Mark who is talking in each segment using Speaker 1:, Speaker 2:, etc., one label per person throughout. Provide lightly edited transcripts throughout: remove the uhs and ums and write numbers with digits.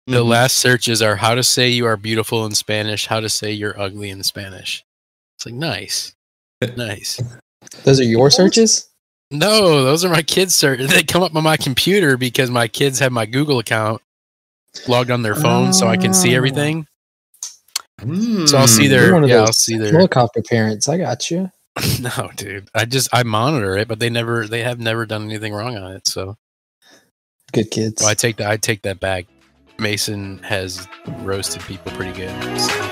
Speaker 1: The last searches are how to say you are beautiful in Spanish, how to say you're ugly in Spanish. It's like, nice. Nice.
Speaker 2: Those are your searches?
Speaker 1: No, those are my kids' searches. They come up on my computer because my kids have my Google account logged on their phone so I can see everything. So I'll see their, I'll see their
Speaker 2: helicopter parents. I got you.
Speaker 1: No, dude. I monitor it, but they have never done anything wrong on it. So
Speaker 2: good kids.
Speaker 1: So I take that back. Mason has roasted people pretty good. So.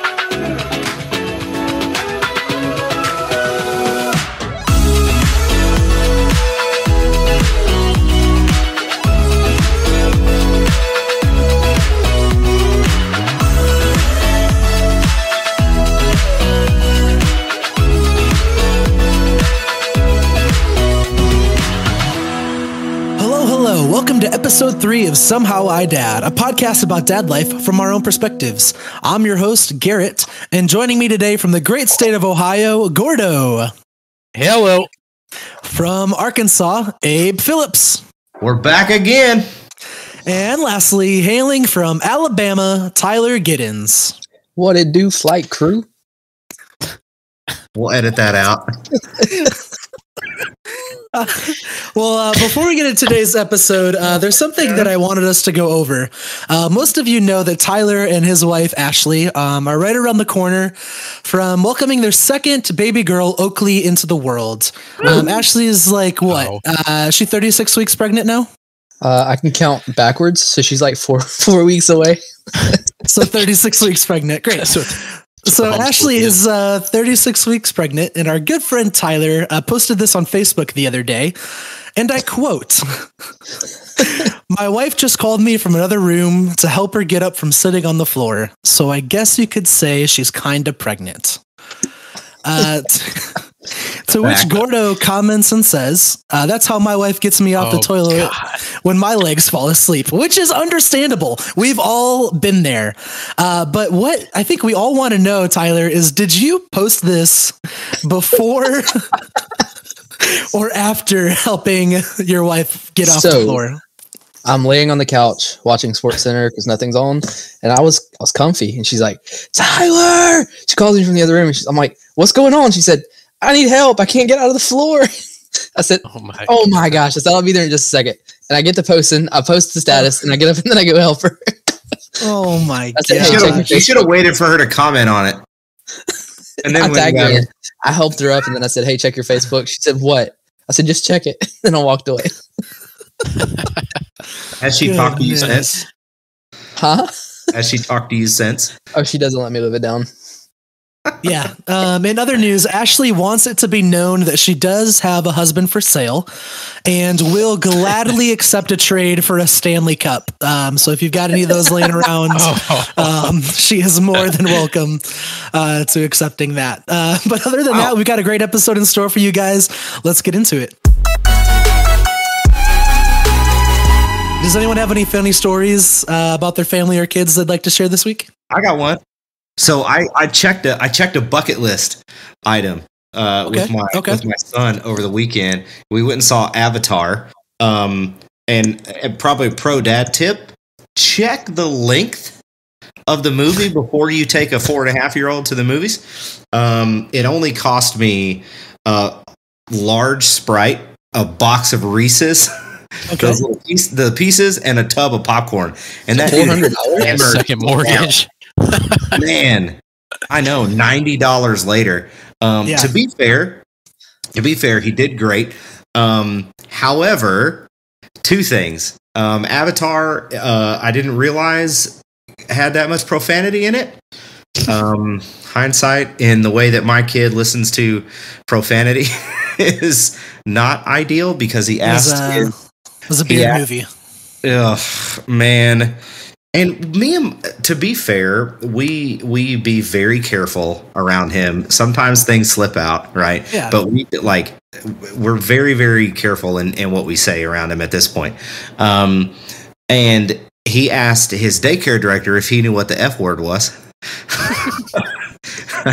Speaker 3: Hello, welcome to episode 3 of Somehow I Dad, a podcast about dad life from our own perspectives. I'm your host, Garrett, and joining me today from the great state of Ohio, Gordo.
Speaker 1: Hello.
Speaker 3: From Arkansas, Abe Phillips.
Speaker 4: We're back again.
Speaker 3: And lastly, hailing from Alabama, Tyler Giddens.
Speaker 2: What it do, flight crew?
Speaker 4: We'll edit that out.
Speaker 3: Before we get into today's episode, there's something that I wanted us to go over. Most of you know that Tyler and his wife, Ashley, are right around the corner from welcoming their second baby girl, Oakley, into the world. Ashley is like, what? She 36 weeks pregnant now?
Speaker 2: I can count backwards, so she's like four weeks away.
Speaker 3: So 36 weeks pregnant. Great. So Ashley is 36 weeks pregnant, and our good friend Tyler posted this on Facebook the other day, and I quote, "My wife just called me from another room to help her get up from sitting on the floor, so I guess you could say she's kind of pregnant." To which Gordo comments and says, "That's how my wife gets me off the toilet when my legs fall asleep," which is understandable. We've all been there. But what I think we all want to know, Tyler, is did you post this before or after helping your wife get off the floor?
Speaker 2: I'm laying on the couch watching SportsCenter because nothing's on, and I was comfy, and she's like, "Tyler!" She calls me from the other room, and I'm like, "What's going on?" She said, "I need help. I can't get out of the floor." I said, "Oh my gosh!" I said, "I'll be there in just a second." And I get to posting. I post the status, and I get up, and then I go help her.
Speaker 3: Oh my god!
Speaker 4: You should have waited for her to comment on it.
Speaker 2: And then I tagged her. I helped her up, and then I said, "Hey, check your Facebook." She said, "What?" I said, "Just check it." Then I walked away.
Speaker 4: Has she talked to you since?
Speaker 2: Huh?
Speaker 4: Has she talked to you since?
Speaker 2: Oh, she doesn't let me live it down.
Speaker 3: Yeah. In other news, Ashley wants it to be known that she does have a husband for sale and will gladly accept a trade for a Stanley Cup. So if you've got any of those laying around, she is more than welcome to accepting that. But other than that, we've got a great episode in store for you guys. Let's get into it. Does anyone have any funny stories about their family or kids they'd like to share this week?
Speaker 4: I got one. So I checked a bucket list item with my son over the weekend. We went and saw Avatar. And probably a pro dad tip: check the length of the movie before you take a 4.5-year-old to the movies. It only cost me a large Sprite, a box of Reese's. Okay. Those little the pieces, and a tub of popcorn, and that
Speaker 1: $400 second mortgage.
Speaker 4: Man, I know. $90 later. To be fair, he did great. However, two things. Avatar, I didn't realize had that much profanity in it. Hindsight, in the way that my kid listens to profanity, is not ideal because he asked.
Speaker 3: It was a bad movie.
Speaker 4: Ugh, man. And to be fair, we be very careful around him. Sometimes things slip out, right?
Speaker 3: Yeah.
Speaker 4: But we're very, very careful in what we say around him at this point. And he asked his daycare director if he knew what the F word was.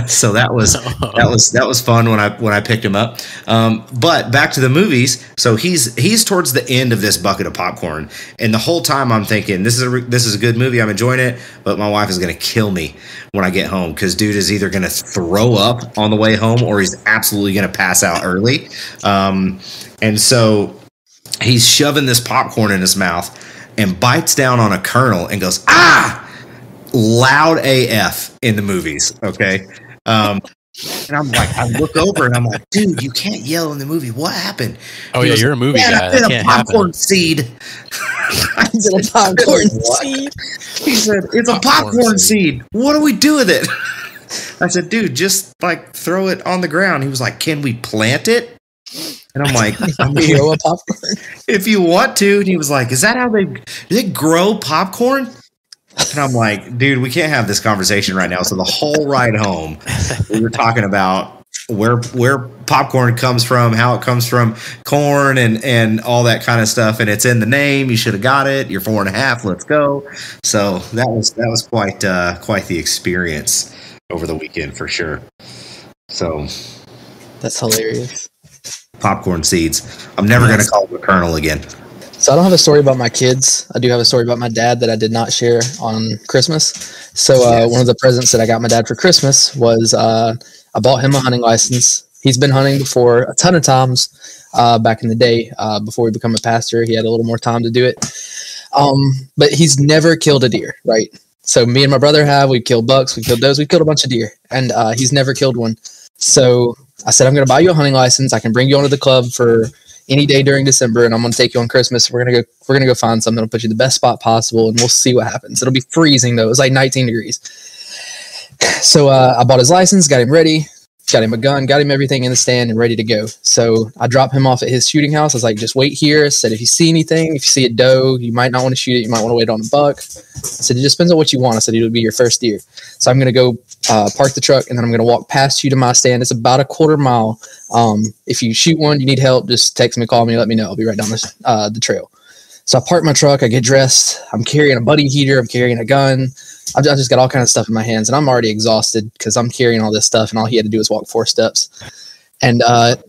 Speaker 4: So that was fun when I picked him up. But back to the movies. So he's towards the end of this bucket of popcorn, and the whole time I'm thinking this is a good movie. I'm enjoying it, but my wife is gonna kill me when I get home because dude is either gonna throw up on the way home or he's absolutely gonna pass out early. And so he's shoving this popcorn in his mouth and bites down on a kernel and goes, ah! Loud AF in the movies, okay? And I'm like, I look over and I'm like, dude, you can't yell in the movie. What happened?
Speaker 1: Oh, yeah, you're a movie guy.
Speaker 4: I did a popcorn seed.
Speaker 2: I did a popcorn seed.
Speaker 4: He said, it's a popcorn seed. What do we do with it? I said, dude, just like throw it on the ground. He was like, can we plant it? And I'm like,
Speaker 2: grow a popcorn?
Speaker 4: If you want to. And he was like, is that how they grow popcorn? And I'm like, dude, we can't have this conversation right now. So the whole ride home, we were talking about where popcorn comes from, how it comes from corn and all that kind of stuff. And it's in the name. You should have got it. You're 4.5. Let's go. So that was quite the experience over the weekend for sure. So
Speaker 2: that's hilarious.
Speaker 4: Popcorn seeds. I'm never going to call it a kernel again.
Speaker 2: So I don't have a story about my kids. I do have a story about my dad that I did not share on Christmas. So one of the presents that I got my dad for Christmas was I bought him a hunting license. He's been hunting before a ton of times back in the day. Before he became a pastor, he had a little more time to do it. But he's never killed a deer, right? So me and my brother we've killed bucks, we've killed does, we've killed a bunch of deer, and he's never killed one. So I said, I'm going to buy you a hunting license. I can bring you onto the club for any day during December, and I'm going to take you on Christmas. We're going to go find something that'll put you in the best spot possible, and we'll see what happens. It'll be freezing though. It was like 19 degrees. So I bought his license, got him ready, got him a gun, got him everything in the stand and ready to go. So I dropped him off at his shooting house. I was like, just wait here. I said, if you see anything, if you see a doe, you might not want to shoot it. You might want to wait on a buck. I said, it just depends on what you want. I said, it'll be your first deer. So I'm going to go park the truck, and then I'm going to walk past you to my stand. It's about a quarter mile. If you shoot one, you need help, just text me, call me, let me know. I'll be right down the trail. So I park my truck, I get dressed. I'm carrying a buddy heater. I'm carrying a gun. I just got all kinds of stuff in my hands, and I'm already exhausted because I'm carrying all this stuff, and all he had to do was walk 4 steps. And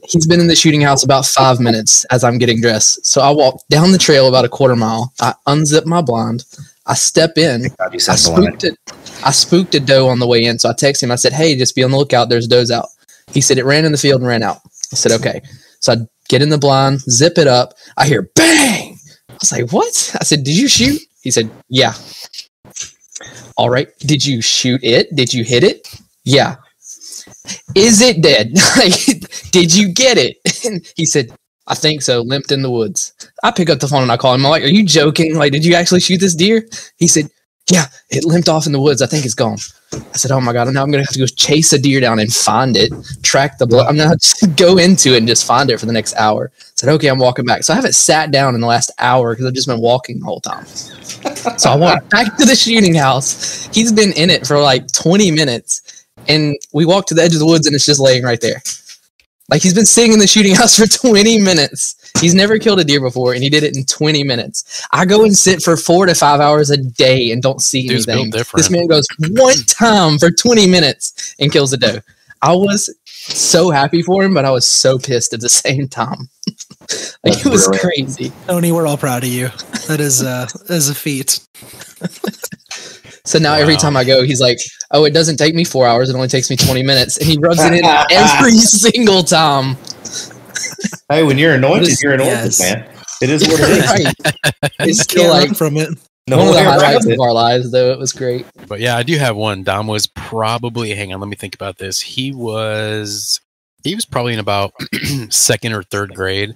Speaker 2: he's been in the shooting house about 5 minutes as I'm getting dressed. So I walk down the trail about a quarter mile. I unzip my blind. I step in. I spooked a doe on the way in. So I text him. I said, hey, just be on the lookout. There's does out. He said it ran in the field and ran out. I said, okay. So I get in the blind, zip it up. I hear bang. I was like, what? I said, did you shoot? He said, yeah. All right. Did you shoot it? Did you hit it? Yeah. Is it dead? Did you get it? And he said, I think so. Limped in the woods. I pick up the phone and I call him. I'm like, are you joking? Like, did you actually shoot this deer? He said, yeah, it limped off in the woods. I think it's gone. I said, oh my God, now I'm going to have to go chase a deer down and find it, track the blood. I'm going to go into it and just find it for the next hour. I said, okay, I'm walking back. So I haven't sat down in the last hour because I've just been walking the whole time. So I walked back to the shooting house. He's been in it for like 20 minutes. And we walked to the edge of the woods and it's just laying right there. Like he's been sitting in the shooting house for 20 minutes. He's never killed a deer before, and he did it in 20 minutes. I go and sit for 4 to 5 hours a day and don't see anything. This man goes one time for 20 minutes and kills a doe. I was so happy for him, but I was so pissed at the same time. Like it was crazy.
Speaker 3: Tony, we're all proud of you. That is a feat.
Speaker 2: So now every time I go, he's like, oh, it doesn't take me 4 hours. It only takes me 20 minutes. And he rubs it in every single time.
Speaker 4: Hey, when you're anointed, you're anointed, man. It is what it is.
Speaker 2: Right. It's still like
Speaker 3: from it.
Speaker 2: One of the highlights of our lives, though. It was great.
Speaker 1: But yeah, I do have one. Dom was probably, hang on, let me think about this. He was probably in about 2nd or 3rd grade.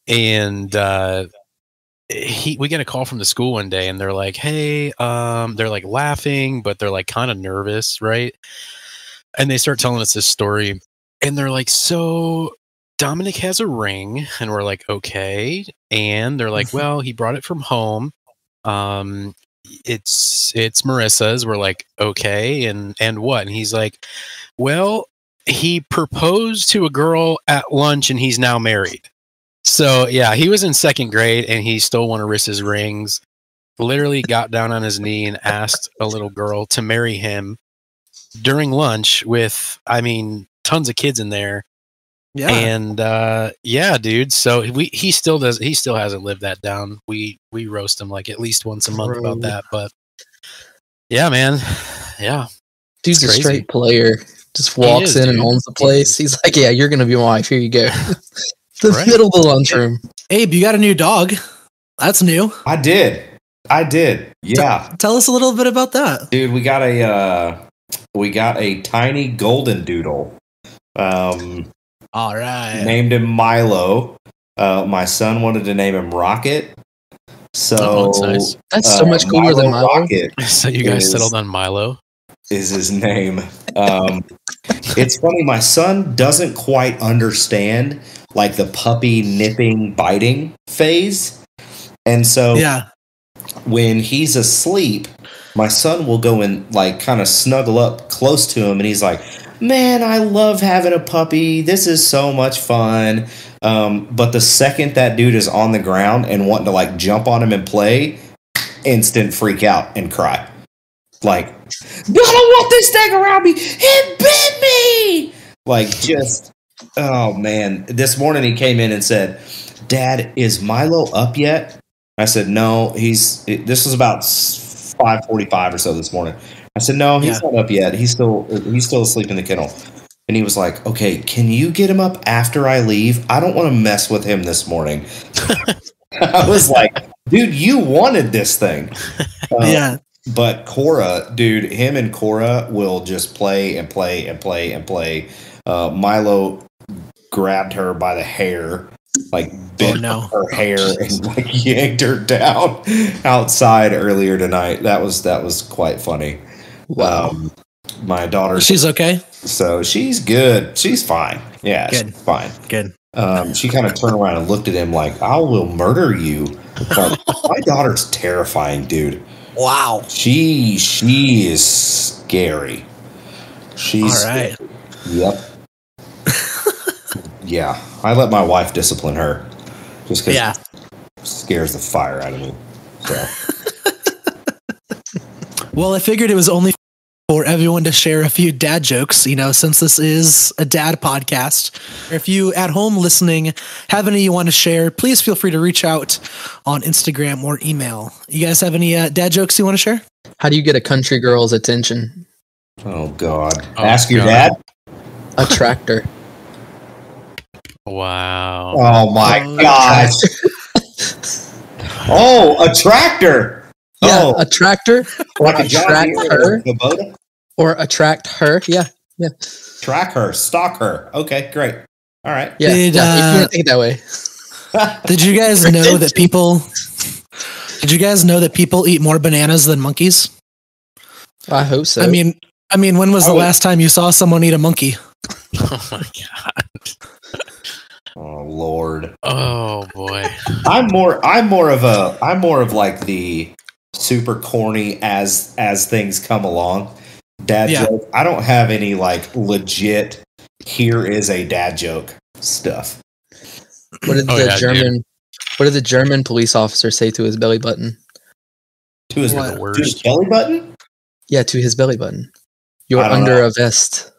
Speaker 1: And we get a call from the school one day, and they're like, hey, they're like laughing, but they're like kind of nervous, right? And they start telling us this story, and they're like, so Dominic has a ring, and we're like, okay. And they're like, well, he brought it from home. It's Marissa's. We're like, okay. And what? And he's like, well, he proposed to a girl at lunch and he's now married. So yeah, he was in 2nd grade and he stole one of Rissa's rings, literally got down on his knee and asked a little girl to marry him. during lunch with, I mean, tons of kids in there.
Speaker 3: Yeah.
Speaker 1: And yeah, dude. So he still hasn't lived that down. We roast him like at least once a month about that. But yeah, man. Yeah.
Speaker 2: Dude's a straight player. Just walks in and owns the place. He's like, yeah, you're gonna be my wife. Here you go. The middle of the lunchroom.
Speaker 3: Abe, you got a new dog. That's new.
Speaker 4: I did. Yeah.
Speaker 3: Tell us a little bit about that.
Speaker 4: Dude, we got a tiny golden doodle.
Speaker 3: All right.
Speaker 4: Named him Milo. My son wanted to name him Rocket. So
Speaker 1: that's nice.
Speaker 2: That's so much cooler than Milo.
Speaker 4: Rocket.
Speaker 1: So you guys settled on Milo?
Speaker 4: Is his name. It's funny, my son doesn't quite understand like the puppy nipping, biting phase. And so when he's asleep, my son will go and like kind of snuggle up close to him and he's like, man, I love having a puppy. This is so much fun. But the second that dude is on the ground and wanting to like jump on him and play, instant freak out and cry. Like, I don't want this thing around me. It bit me. Like, just, oh man. This morning he came in and said, Dad, is Milo up yet? I said, no, this was about 5:45 or so this morning. I said, no, he's not up yet. He's still asleep in the kennel. And he was like, okay, can you get him up after I leave? I don't want to mess with him this morning. I was like, dude, you wanted this thing.
Speaker 3: Yeah.
Speaker 4: But Cora, dude, him and Cora will just play and play and play and play. Milo grabbed her by the hair, like bent her hair and like yanked her down outside earlier tonight. That was quite funny.
Speaker 2: Wow.
Speaker 4: My daughter,
Speaker 3: she's okay.
Speaker 4: So she's good. She's fine. Yeah, she's fine.
Speaker 3: Good.
Speaker 4: She kind of turned around and looked at him like, I will murder you. My daughter's terrifying, dude.
Speaker 3: Wow.
Speaker 4: She is scary. She's
Speaker 3: all right.
Speaker 4: Yep. Yeah. I let my wife discipline her just because it scares the fire out of me. So.
Speaker 3: Well, I figured it was only for everyone to share a few dad jokes, since this is a dad podcast. If you at home listening have any you want to share, please feel free to reach out on Instagram or email. You guys have any dad jokes you want to share?
Speaker 2: How do you get a country girl's attention?
Speaker 4: Oh, God. Ask your dad?
Speaker 2: A tractor.
Speaker 1: Wow.
Speaker 4: Oh, my gosh. A tractor.
Speaker 2: Yeah, a tractor.
Speaker 4: Like a tractor.
Speaker 2: Or attract her. Yeah.
Speaker 4: Track her. Stalk her. Okay, great. All right.
Speaker 2: Yeah. You can't think that way.
Speaker 3: Did you guys know that people? Did you guys know that people eat more bananas than monkeys?
Speaker 2: I hope so.
Speaker 3: I mean, when was the last time you saw someone eat a monkey?
Speaker 1: Oh my God.
Speaker 4: Oh Lord.
Speaker 1: Oh boy.
Speaker 4: I'm more of like the super corny as things come along dad joke. I don't have any like legit here is a dad joke stuff.
Speaker 2: What did the German police officer say to his belly button?
Speaker 4: To his belly button?
Speaker 2: Yeah, to his belly button. You're under a vest.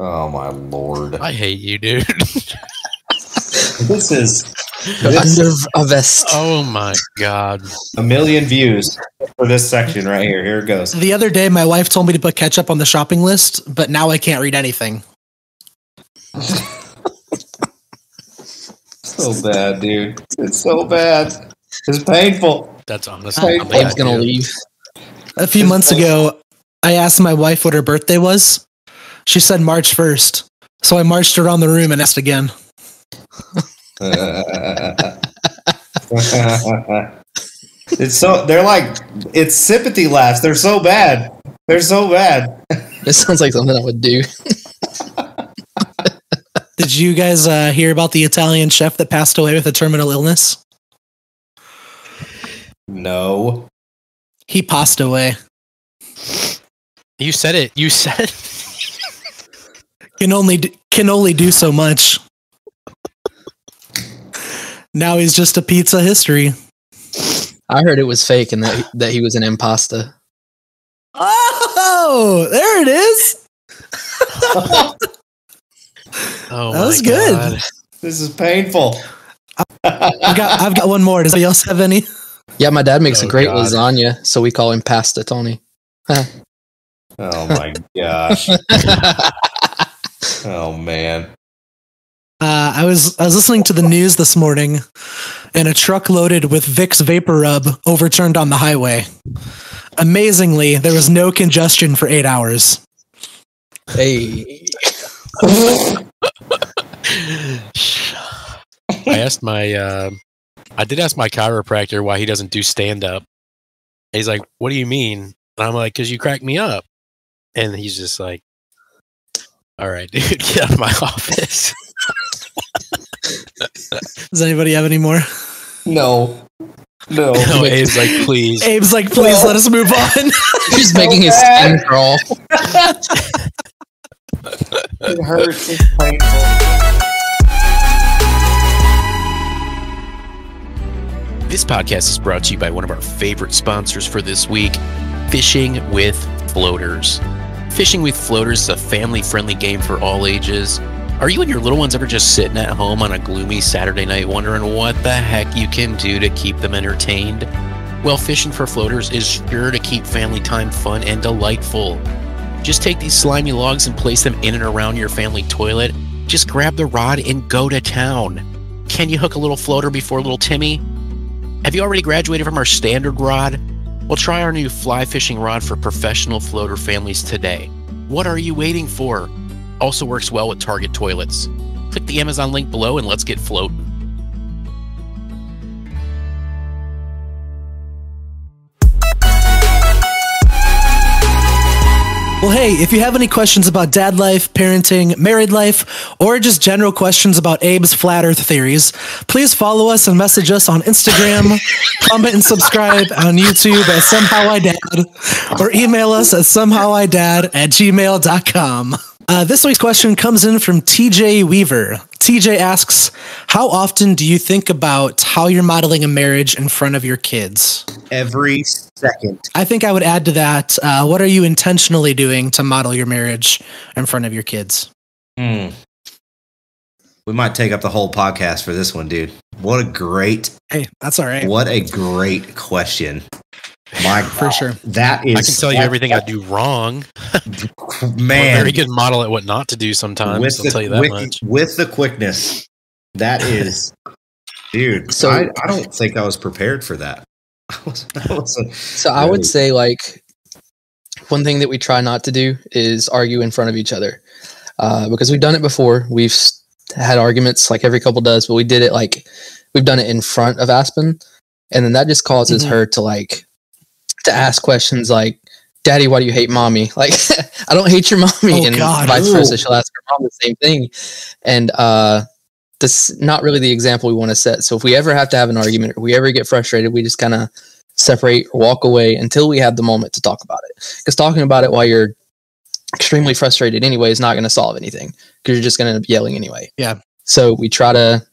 Speaker 4: Oh my Lord.
Speaker 1: I hate you, dude.
Speaker 4: This is
Speaker 2: under a vest.
Speaker 1: Oh my God.
Speaker 4: 1 million views for this section right here. Here it goes.
Speaker 3: The other day, my wife told me to put ketchup on the shopping list, but now I can't read anything.
Speaker 4: So bad, dude. It's so bad. It's painful.
Speaker 1: That's honestly.
Speaker 2: Abe's gonna leave.
Speaker 3: A few months ago, I asked my wife what her birthday was. She said March 1st. So I marched around the room and asked again. It's
Speaker 4: sympathy laughs. They're so bad.
Speaker 2: This sounds like something I would do.
Speaker 3: Did you guys hear about the Italian chef that passed away with a terminal illness?
Speaker 4: No.
Speaker 3: He passed away.
Speaker 1: You said it.
Speaker 3: Can only do so much. Now he's just a pizza history.
Speaker 2: I heard it was fake and that he was an impasta.
Speaker 3: Oh, there it is.
Speaker 1: Oh,
Speaker 3: that was good.
Speaker 4: This is painful.
Speaker 3: I've got one more. Does anybody else have any?
Speaker 2: Yeah, my dad makes a great lasagna, so we call him Pasta Tony.
Speaker 4: Oh my gosh. Oh man.
Speaker 3: I was listening to the news this morning, and a truck loaded with Vicks Vapor Rub overturned on the highway. Amazingly, there was no congestion for 8 hours.
Speaker 2: Hey.
Speaker 1: I did ask my chiropractor why he doesn't do stand up. He's like, "What do you mean?" And I'm like, "'Cause you cracked me up." And he's just like, "All right, dude, get out of my office."
Speaker 3: Does anybody have any more?
Speaker 4: No.
Speaker 1: Abe's like, please.
Speaker 3: Abe's like, please let us move on.
Speaker 2: He's making his skin crawl.
Speaker 4: It hurts. It's painful.
Speaker 1: This podcast is brought to you by one of our favorite sponsors for this week, Fishing with Floaters. Fishing with Floaters is a family-friendly game for all ages. Are you and your little ones ever just sitting at home on a gloomy Saturday night wondering what the heck you can do to keep them entertained? Well, Fishing for Floaters is sure to keep family time fun and delightful. Just take these slimy logs and place them in and around your family toilet. Just grab the rod and go to town. Can you hook a little floater before little Timmy? Have you already graduated from our standard rod? Well, try our new fly fishing rod for professional floater families today. What are you waiting for? Also works well with Target toilets. Click the Amazon link below and let's get floating.
Speaker 3: Well, hey, if you have any questions about dad life, parenting, married life, or just general questions about Abe's flat earth theories, please follow us and message us on Instagram, comment and subscribe on YouTube at SomehowIDad, or email us at somehowidad@gmail.com. This week's question comes in from TJ Weaver. TJ asks, how often do you think about how you're modeling a marriage in front of your kids?
Speaker 4: Every second.
Speaker 3: I think I would add to that, what are you intentionally doing to model your marriage in front of your kids?
Speaker 4: We might take up the whole podcast for this one, dude. What a great...
Speaker 3: Hey, that's all right.
Speaker 4: What a great question. My God,
Speaker 3: for sure.
Speaker 4: That is...
Speaker 1: I can tell you everything I do wrong.
Speaker 4: Man.
Speaker 1: I'm a very good model at what not to do sometimes. I'll tell you that much.
Speaker 4: With the quickness. That is... Dude, so I don't think I was prepared for that.
Speaker 2: I would say, like, one thing that we try not to do is argue in front of each other. Because we've done it before. We've had arguments like every couple does, but we did it like... We've done it in front of Aspen. And then that just causes her to, like... to ask questions like, Daddy, why do you hate mommy? Like, I don't hate your mommy. Vice versa. She'll ask her mom the same thing. And this is not really the example we want to set. So if we ever have to have an argument or we ever get frustrated, we just kind of separate or walk away until we have the moment to talk about it. Because talking about it while you're extremely frustrated anyway is not going to solve anything because you're just going to end up yelling anyway.
Speaker 3: Yeah.
Speaker 2: So we try to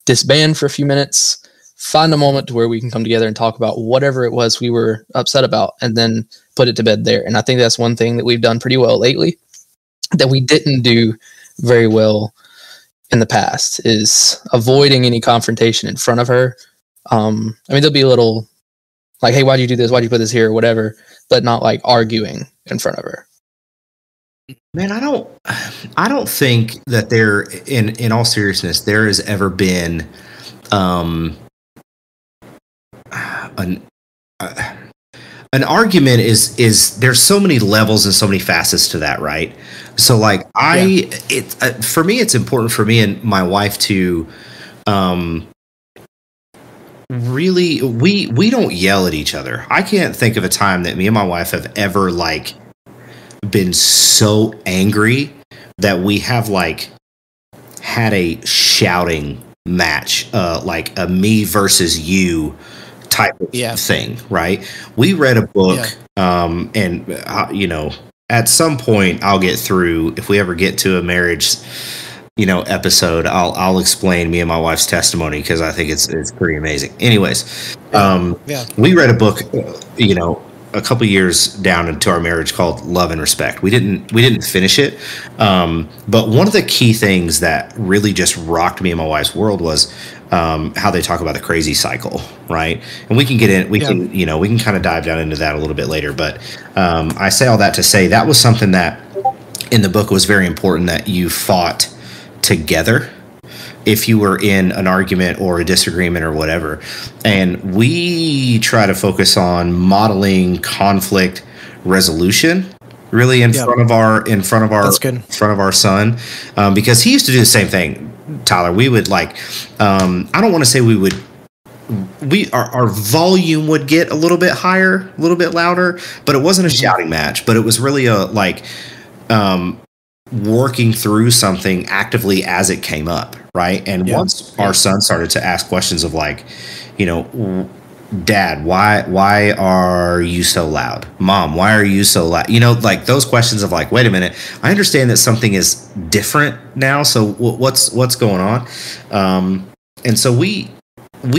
Speaker 2: disband for a few minutes, find a moment to where we can come together and talk about whatever it was we were upset about and then put it to bed there. And I think that's one thing that we've done pretty well lately that we didn't do very well in the past is avoiding any confrontation in front of her. I mean, there'll be a little like, hey, why'd you do this? Why'd you put this here? Or whatever, but not like arguing in front of her.
Speaker 4: Man, I don't think that there, in all seriousness, there has ever been an argument is there's so many levels and so many facets to that, right? So like for me, it's important for me and my wife to really we don't yell at each other. I can't think of a time that me and my wife have ever like been so angry that we have like had a shouting match, like a me versus you type of thing, right? We read a book, and you know, at some point I'll get through, if we ever get to a marriage, you know, episode, I'll explain me and my wife's testimony because I think it's pretty amazing. Anyways, we read a book, you know, a couple years down into our marriage called Love and Respect. We didn't finish it, but one of the key things that really just rocked me and my wife's world was how they talk about the crazy cycle, right? And we can get in, we can kind of dive down into that a little bit later. But I say all that to say that was something that in the book was very important, that you fought together if you were in an argument or a disagreement or whatever. And we try to focus on modeling conflict resolution really in front of our son, because he used to do the same thing, Tyler. We would I don't want to say our volume would get a little bit higher, a little bit louder, but it wasn't a shouting match, but it was really working through something actively as it came up, right? And once our son started to ask questions of Dad, why are you so loud? Mom, why are you so loud? Those questions of wait a minute, I understand that something is different now, so what's going on? And so we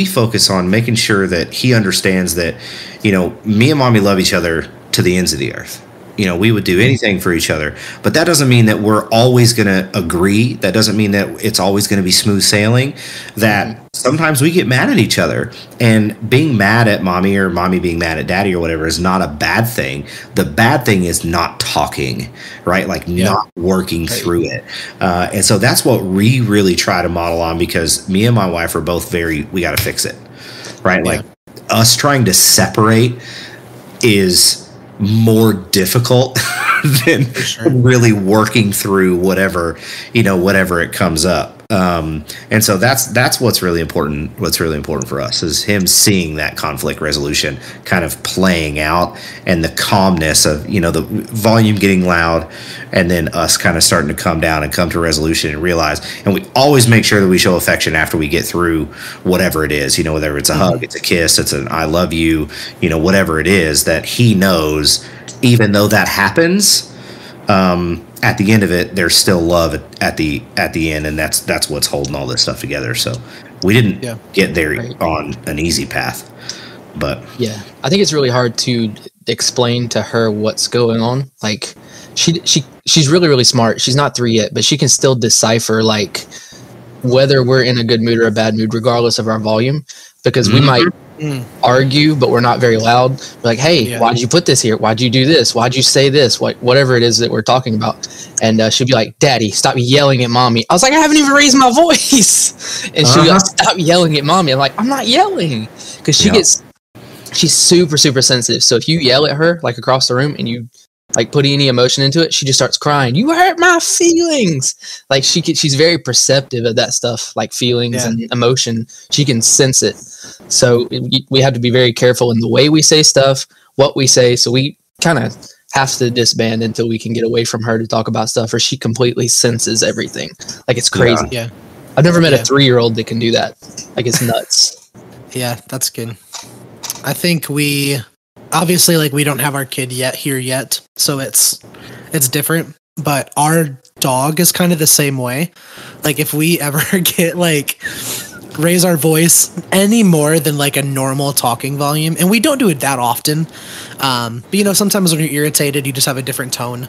Speaker 4: focus on making sure that he understands that, me and Mommy love each other to the ends of the earth. We would do anything for each other, but that doesn't mean that we're always going to agree. That doesn't mean that it's always going to be smooth sailing. That sometimes we get mad at each other, and being mad at Mommy or Mommy being mad at Daddy or whatever is not a bad thing. The bad thing is not talking, right? Not working through it. And so that's what we really try to model on, because me and my wife are both we got to fix it, right? Yeah. Us trying to separate is more difficult than really working through whatever it comes up. And so that's what's really important. What's really important for us is him seeing that conflict resolution kind of playing out, and the calmness of, the volume getting loud, and then us kind of starting to come down and come to resolution and realize, and we always make sure that we show affection after we get through whatever it is, whether it's a hug, it's a kiss, it's an I love you, whatever it is, that he knows, even though that happens, at the end of it, there's still love at the end, and that's what's holding all this stuff together. So we didn't get there on an easy path, but
Speaker 2: I think it's really hard to explain to her what's going on. She's really, really smart. She's not 3 yet, but she can still decipher whether we're in a good mood or a bad mood, regardless of our volume, because we might argue, but we're not very loud. We're like, hey, why'd you put this here? Why'd you do this? Why'd you say this? Whatever it is that we're talking about. And she'll be like, Daddy, stop yelling at Mommy. I was like, I haven't even raised my voice. And she'll be like, stop yelling at Mommy. I'm like, I'm not yelling. Because she's super, super sensitive. So if you yell at her, across the room, and you put any emotion into it, she just starts crying. You hurt my feelings. She's very perceptive of that stuff, feelings and emotion. She can sense it. So we have to be very careful in the way we say stuff, what we say. So we kind of have to disband until we can get away from her to talk about stuff, or she completely senses everything. It's crazy. Yeah. I've never met a 3-year-old that can do that. It's nuts.
Speaker 3: Yeah, that's good. I think we obviously we don't have our kid yet, so it's different, but our dog is kind of the same way. If we ever get raise our voice any more than a normal talking volume, and we don't do it that often, but sometimes when you're irritated, you just have a different tone,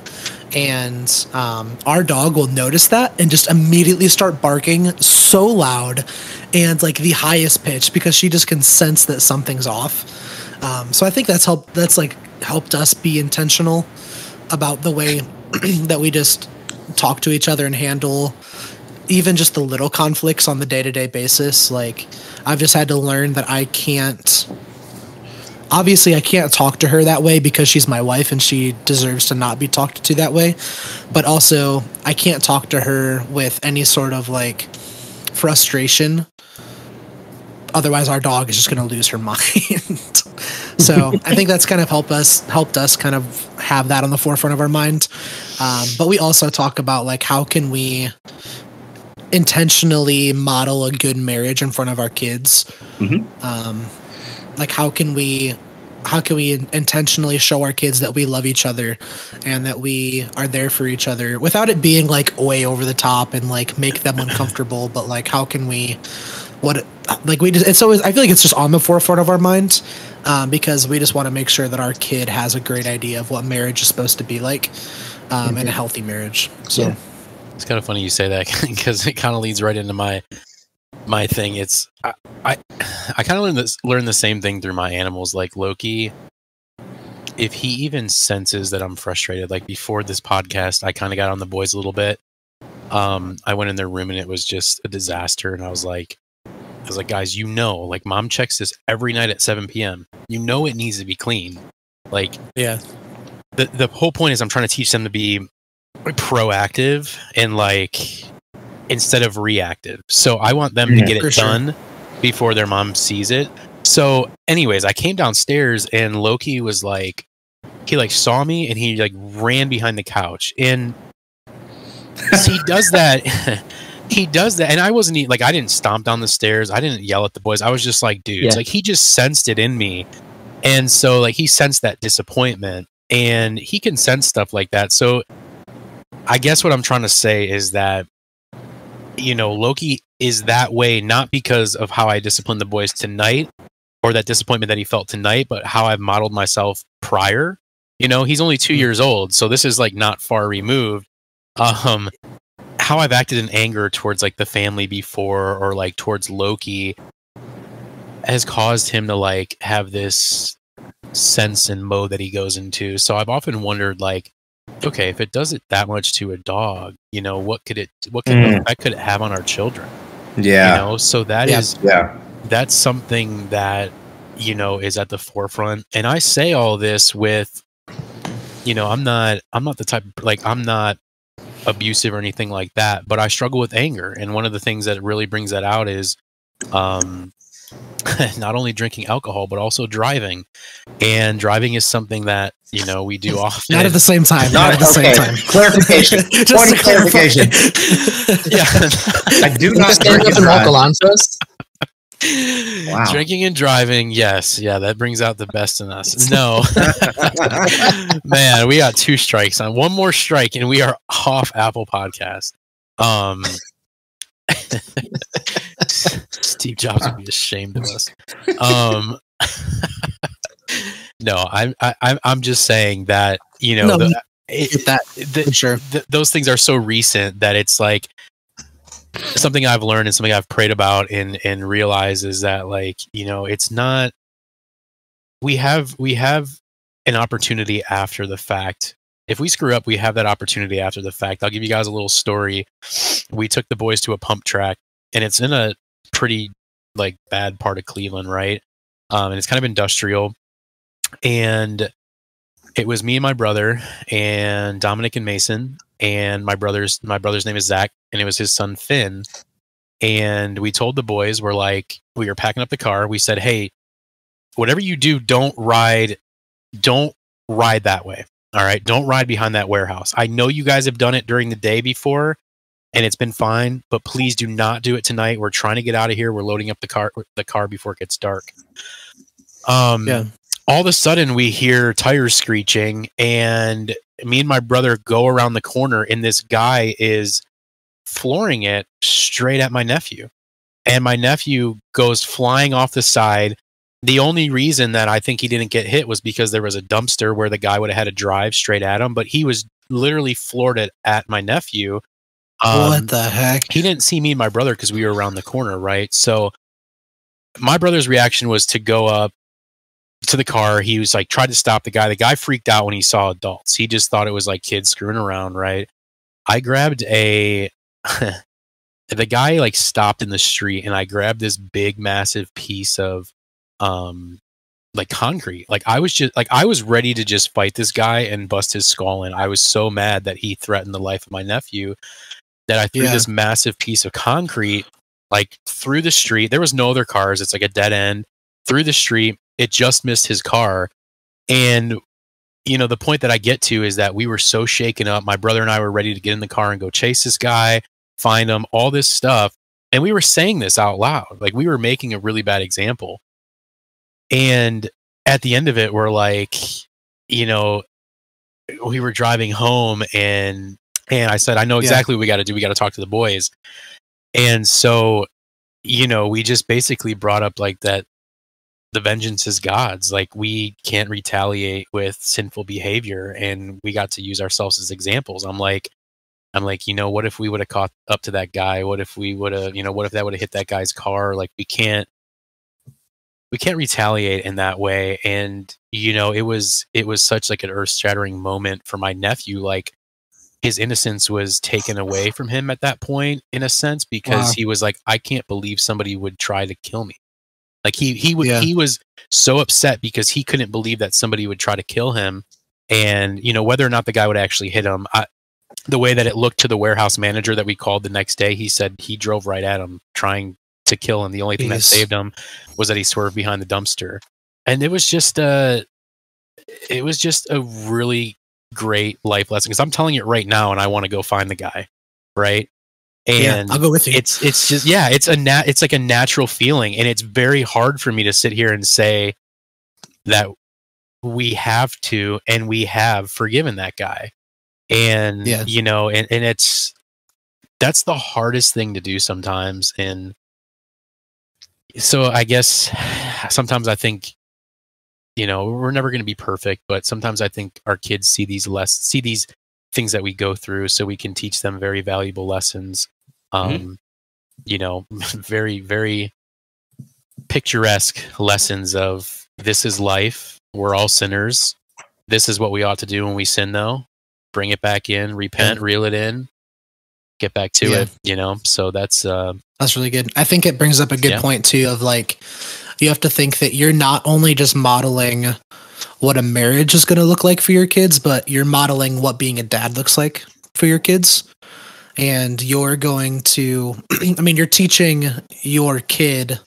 Speaker 3: and our dog will notice that and just immediately start barking so loud and the highest pitch, because she just can sense that something's off. So I think that's helped us be intentional about the way that we just talk to each other and handle even just the little conflicts on the day-to-day basis. I've just had to learn that I can't talk to her that way because she's my wife and she deserves to not be talked to that way. But also I can't talk to her with any sort of frustration. Otherwise our dog is just going to lose her mind. So I think that's kind of helped us kind of have that on the forefront of our mind. But we also talk about how can we intentionally model a good marriage in front of our kids. How can we intentionally show our kids that we love each other and that we are there for each other without it being way over the top and make them uncomfortable, but how can we it's always, I feel like it's just on the forefront of our mind, because we just want to make sure that our kid has a great idea of what marriage is supposed to be like, and a healthy marriage. So yeah.
Speaker 1: It's kind of funny you say that, because it kind of leads right into my thing. It's I kind of learned the same thing through my animals. Like Loki, if he even senses that I'm frustrated, like before this podcast, I kind of got on the boys a little bit. I went in their room and it was just a disaster, and I was like, guys, like mom checks this every night at 7 p.m. It needs to be clean. Like,
Speaker 3: yeah.
Speaker 1: The whole point is I'm trying to teach them to be proactive and like instead of reactive. So I want them to get it done before their mom sees it. So anyways, I came downstairs and Loki was like, he like saw me and he like ran behind the couch, and he does that. He does that. And I wasn't like, I didn't stomp down the stairs. I didn't yell at the boys. I was just like, dudes, like he just sensed it in me. And so like he sensed that disappointment, and he can sense stuff like that. So I guess what I'm trying to say is that, Loki is that way, not because of how I disciplined the boys tonight or that disappointment that he felt tonight, but how I've modeled myself prior. He's only 2 years old, so this is like not far removed. How I've acted in anger towards like the family before, or like towards Loki, has caused him to like have this sense and mode that he goes into. So I've often wondered, like, okay, if it does it that much to a dog, what kind of effect could it have on our children?
Speaker 4: Yeah.
Speaker 1: So that's something that, is at the forefront. And I say all this with, I'm not the type, like, I'm not abusive or anything like that, but I struggle with anger. And one of the things that really brings that out is, not only drinking alcohol, but also driving. And driving is something that, we do often.
Speaker 3: Not at the same time. Not at the same time.
Speaker 4: Clarification. Point of clarification.
Speaker 1: Yeah.
Speaker 4: I do not
Speaker 2: stand up and walk along to us.
Speaker 1: Wow. Drinking and driving, yes. Yeah, that brings out the best in us. No. Man, we got 2 strikes on. One more strike and we are off Apple Podcast. Steve Jobs would be ashamed of us. No, I'm just saying that, those things are so recent that it's like something I've learned and something I've prayed about and realized is that, like, it's not, we have an opportunity after the fact. If we screw up, we have that opportunity after the fact. I'll give you guys a little story. We took the boys to a pump track, and it's in a pretty like bad part of Cleveland, right? And it's kind of industrial. And it was me and my brother and Dominic and Mason, and my brother's name is Zach, and it was his son Finn. And we told the boys, we were packing up the car. We said, hey, whatever you do, don't ride that way. All right. Don't ride behind that warehouse. I know you guys have done it during the day before and it's been fine, but please do not do it tonight. We're trying to get out of here. We're loading up the car before it gets dark. All of a sudden we hear tires screeching, and me and my brother go around the corner, and this guy is flooring it straight at my nephew. And my nephew goes flying off the side. The only reason that I think he didn't get hit was because there was a dumpster where the guy would have had to drive straight at him, but he was literally floored it at my nephew.
Speaker 3: What the heck?
Speaker 1: He didn't see me and my brother because we were around the corner, right? So my brother's reaction was to go up to the car. He was like, tried to stop the guy. The guy freaked out when he saw adults. He just thought it was like kids screwing around, right? I grabbed the guy like stopped in the street, and I grabbed this big, massive piece of like concrete. Like I was ready to just fight this guy and bust his skull in. I was so mad that he threatened the life of my nephew that I threw this massive piece of concrete like through the street. There was no other cars. It's like a dead end through the street. It just missed his car. And the point that I get to is that we were so shaken up. My brother and I were ready to get in the car and go chase this guy, find him, all this stuff. And we were saying this out loud. Like we were making a really bad example. And at the end of it, we're like, we were driving home, and I said, I know exactly what we got to do. We got to talk to the boys. And so we just basically brought up like that the vengeance is God's. Like, we can't retaliate with sinful behavior, and we got to use ourselves as examples. I'm like, what if we would have caught up to that guy? What if we would have, what if that would have hit that guy's car? Like, we can't retaliate in that way. And, it was such like an earth-shattering moment for my nephew. Like, his innocence was taken away from him at that point, in a sense, because he was like, I can't believe somebody would try to kill me. Like, he was so upset because he couldn't believe that somebody would try to kill him. And, whether or not the guy would actually hit him, the way that it looked to the warehouse manager that we called the next day, he said he drove right at him trying to kill him. The only thing that saved him was that he swerved behind the dumpster. And it was just a really great life lesson, because I'm telling it right now and I want to go find the guy. Right. And
Speaker 3: I'll go with you.
Speaker 1: It's just, it's like a natural feeling. And it's very hard for me to sit here and say that we have to, and we have forgiven that guy. And, and that's the hardest thing to do sometimes. And so I guess sometimes I think, we're never going to be perfect, but sometimes I think our kids see these things that we go through, so we can teach them very valuable lessons. Very, very picturesque lessons of, this is life. We're all sinners. This is what we ought to do when we sin, though. Bring it back in, repent, reel it in, get back to it, so that's
Speaker 3: really good. I think it brings up a good point too, of like, you have to think that you're not only just modeling what a marriage is going to look like for your kids, but you're modeling what being a dad looks like for your kids. And you're going to, you're teaching your kid,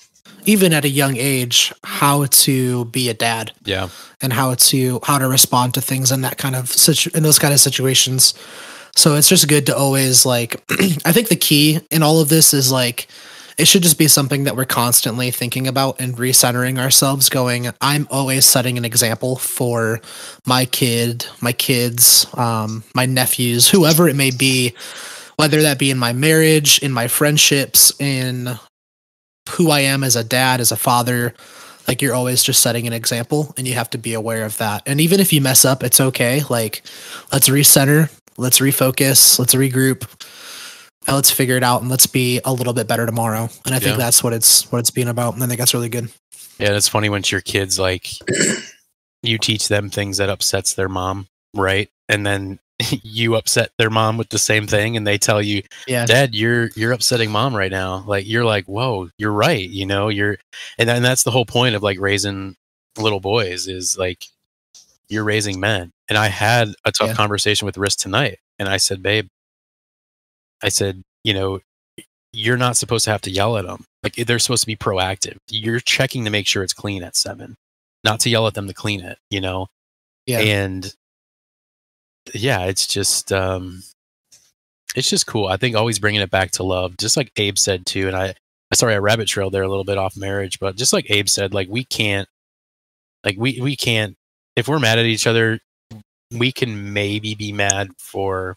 Speaker 3: even at a young age, how to be a dad.
Speaker 1: Yeah.
Speaker 3: And how to respond to things in that kind of in those kind of situations. So it's just good to always, like, I think the key in all of this is, like, it should just be something that we're constantly thinking about and recentering ourselves, going, I'm always setting an example for my kid, my kids, my nephews, whoever it may be, whether that be in my marriage, in my friendships, in who I am as a dad, as a father. Like, you're always just setting an example, and you have to be aware of that. And even if you mess up, it's okay. Like, let's recenter, let's refocus, let's regroup, and let's figure it out, and let's be a little bit better tomorrow. And I think that's what it's being about. And I think that's really good.
Speaker 1: Yeah, it's funny when your kids, like, you teach them things that upsets their mom, right? And then you upset their mom with the same thing, and they tell you, Dad, you're upsetting mom right now. Like, you're like, whoa, you're right. And that's the whole point of, like, raising little boys, is like, you're raising men. And I had a tough conversation with Riss tonight, and I said, babe, you're not supposed to have to yell at them. Like, they're supposed to be proactive. You're checking to make sure it's clean at 7, not to yell at them to clean it, And it's just cool. I think always bringing it back to love, just like Abe said too. And I rabbit trailed there a little bit off marriage, but just like Abe said, like, we can't, if we're mad at each other, we can maybe be mad for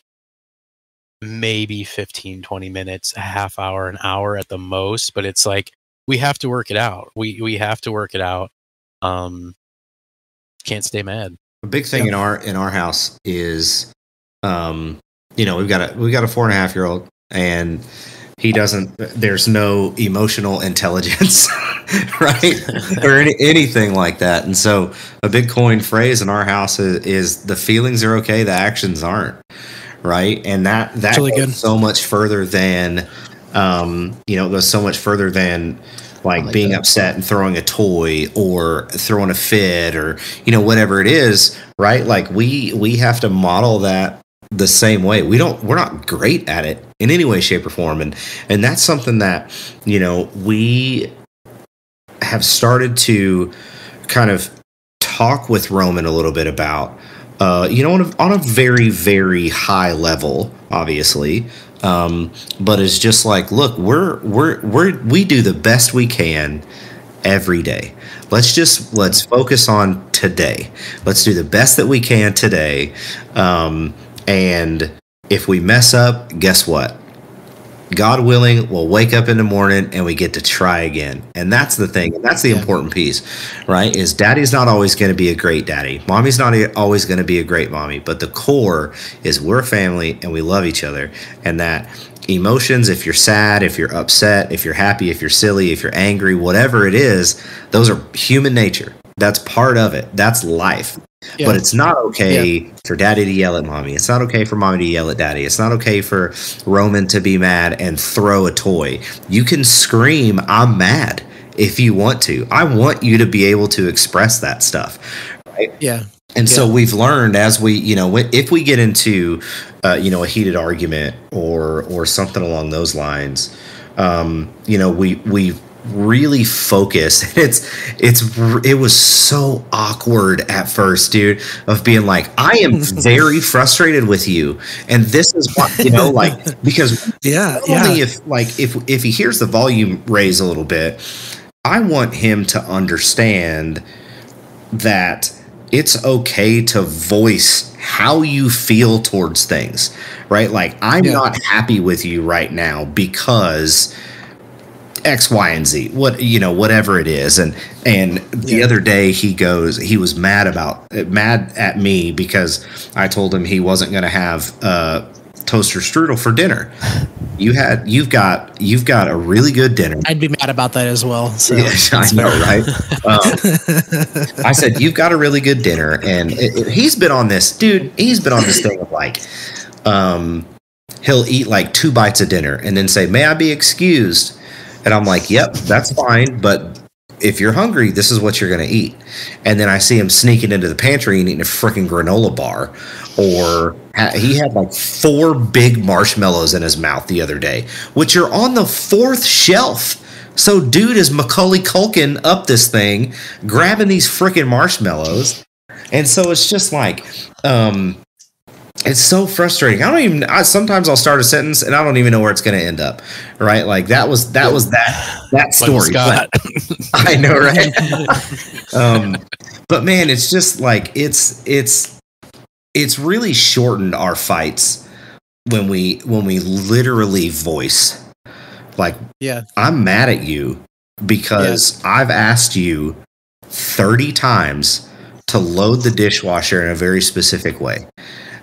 Speaker 1: maybe 15, 20 minutes, a half hour, an hour at the most, but it's like, we have to work it out. We have to work it out. Can't stay mad.
Speaker 4: A big thing in our house is, we've got a 4.5-year-old, and he doesn't. There's no emotional intelligence, right, or anything like that. And so, a big coined phrase in our house is the feelings are okay, the actions aren't, right? And that really goes so much further than, goes so much further than, like being upset and throwing a toy or throwing a fit or, whatever it is, right? Like, we have to model that the same way. We're not great at it in any way, shape, or form. And that's something that, we have started to kind of talk with Roman a little bit about, on a very, very high level, obviously. But it's just like, look, we do the best we can every day. Let's focus on today. Let's do the best that we can today. And if we mess up, guess what? God willing, we'll wake up in the morning and we get to try again. And that's the thing. And that's the important piece, right? Is daddy's not always going to be a great daddy. Mommy's not always going to be a great mommy. But the core is we're a family and we love each other. And that emotions, if you're sad, if you're upset, if you're happy, if you're silly, if you're angry, whatever it is, those are human nature. That's part of it. That's life. Yeah. But it's not okay for daddy to yell at mommy. It's not okay for mommy to yell at daddy. It's not okay for Roman to be mad and throw a toy. You can scream, I'm mad, if you want to. I want you to be able to express that stuff. Right?
Speaker 3: Yeah.
Speaker 4: And so we've learned as we, if we get into, a heated argument or something along those lines, we really focus. It was so awkward at first, dude, of being like, I am very frustrated with you, and this is what because only if he hears the volume raise a little bit, I want him to understand that it's okay to voice how you feel towards things, right? Like, I'm not happy with you right now because X, Y, and Z, whatever it is. And the other day he was mad at me because I told him he wasn't going to have toaster strudel for dinner. You've got a really good dinner.
Speaker 3: I'd be mad about that as well. So
Speaker 4: yeah, I know, right? I said, you've got a really good dinner. And he's been on this thing of like, he'll eat like 2 bites of dinner and then say, may I be excused? And I'm like, yep, that's fine. But if you're hungry, this is what you're going to eat. And then I see him sneaking into the pantry and eating a freaking granola bar. Or he had like 4 big marshmallows in his mouth the other day, which are on the 4th shelf. So dude is Macaulay Culkin up this thing, grabbing these freaking marshmallows. And so it's just like, it's so frustrating. Sometimes I'll start a sentence and I don't even know where it's going to end up. Right? Like that was that story. But, I know, right? But man, it's just like it's really shortened our fights when we literally voice like, I'm mad at you because I've asked you 30 times to load the dishwasher in a very specific way.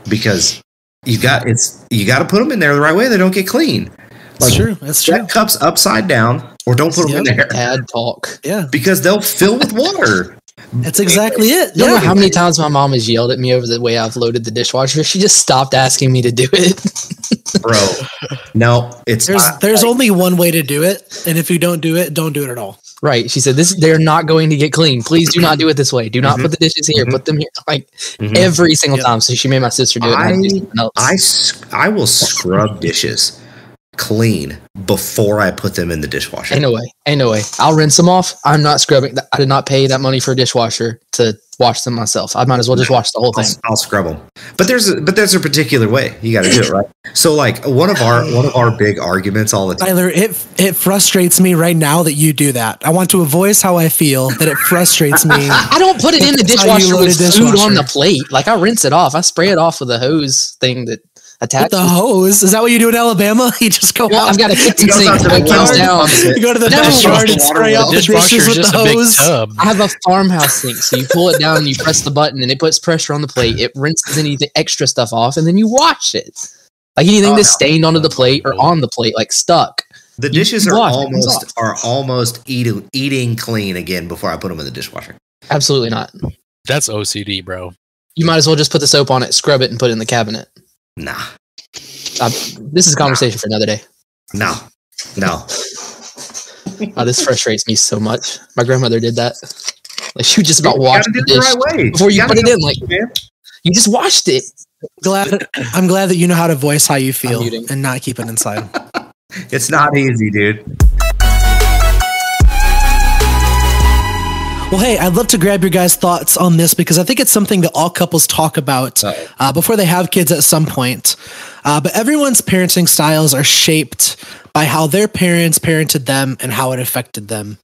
Speaker 4: Because you got to put them in there the right way. They don't get clean.
Speaker 3: That's true. That's true.
Speaker 4: That cup's upside down, or don't put them in there.
Speaker 2: Dad talk.
Speaker 3: Yeah,
Speaker 4: because they'll fill with water.
Speaker 3: That's exactly it.
Speaker 2: You know how many times my mom has yelled at me over the way I've loaded the dishwasher? She just stopped asking me to do it.
Speaker 4: Bro, no,
Speaker 3: there's only one way to do it, and if you don't do it at all.
Speaker 2: Right. She said, they're not going to get clean. Please do not do it this way. Do not put the dishes here. Put them here. Like every single time. So she made my sister do it.
Speaker 4: I will scrub dishes clean before I put them in the dishwasher.
Speaker 2: Ain't no way. I'll rinse them off. I'm not scrubbing. I did not pay that money for a dishwasher to wash them myself. I might as well just wash the whole thing.
Speaker 4: I'll scrub them. But there's a particular way you got to do it, right? So like one of our big arguments all the time.
Speaker 3: Tyler, it frustrates me right now that you do that. I want to voice how I feel, that it frustrates me.
Speaker 2: I don't put it in the dishwasher with food on the plate. Like I rinse it off. I spray it off with a hose thing that
Speaker 3: with the hose? Is that what you do in Alabama? You just go out.
Speaker 2: I've got a kitchen sink that comes down.
Speaker 3: You go to the backyard and spray out the dishes with the hose.
Speaker 2: I have a farmhouse sink, so you pull it down and you press the button and it puts pressure on the plate. It rinses any extra stuff off and then you wash it. Like anything that's stained onto the plate or on the plate, like stuck.
Speaker 4: The dishes are almost eating clean again before I put them in the dishwasher.
Speaker 2: Absolutely not.
Speaker 1: That's OCD, bro.
Speaker 2: You might as well just put the soap on it, scrub it, and put it in the cabinet.
Speaker 4: Nah.
Speaker 2: This is a conversation for another day.
Speaker 4: No.
Speaker 2: This frustrates me so much. My grandmother did that. Like she would just about wash the dish
Speaker 4: right
Speaker 2: before you put it in. Like you just washed it.
Speaker 3: I'm glad that you know how to voice how you feel and not keep it inside.
Speaker 4: It's not easy, dude.
Speaker 3: Well, hey, I'd love to grab your guys' thoughts on this because I think it's something that all couples talk about before they have kids at some point. But everyone's parenting styles are shaped by how their parents parented them and how it affected them.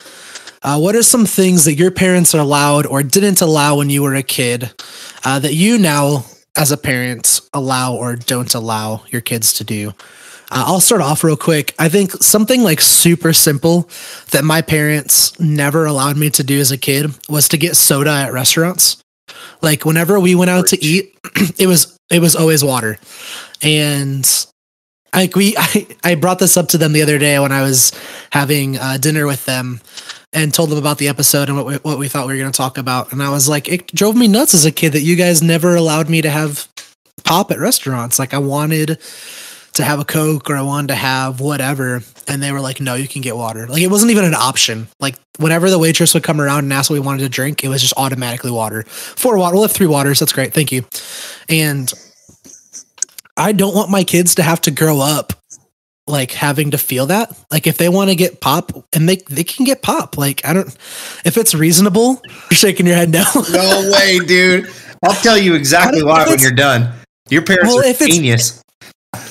Speaker 3: What are some things that your parents allowed or didn't allow when you were a kid that you now, as a parent, allow or don't allow your kids to do? I'll start off real quick. I think something like super simple that my parents never allowed me to do as a kid was to get soda at restaurants. Like whenever we went out to eat, it was always water. And I brought this up to them the other day when I was having dinner with them and told them about the episode and what we thought we were going to talk about. And I was like, it drove me nuts as a kid that you guys never allowed me to have pop at restaurants. Like I wanted to have a Coke or I wanted to have whatever. And they were like, no, you can get water. Like it wasn't even an option. Like whenever the waitress would come around and ask what we wanted to drink, it was just automatically water. 4 water. We'll have 3 waters. That's great. Thank you. And I don't want my kids to have to grow up like having to feel that. Like if they want to get pop and they can get pop. Like I don't, if it's reasonable, you're shaking your head no.
Speaker 4: No way, dude. I'll tell you exactly why when you're done. Your parents are genius.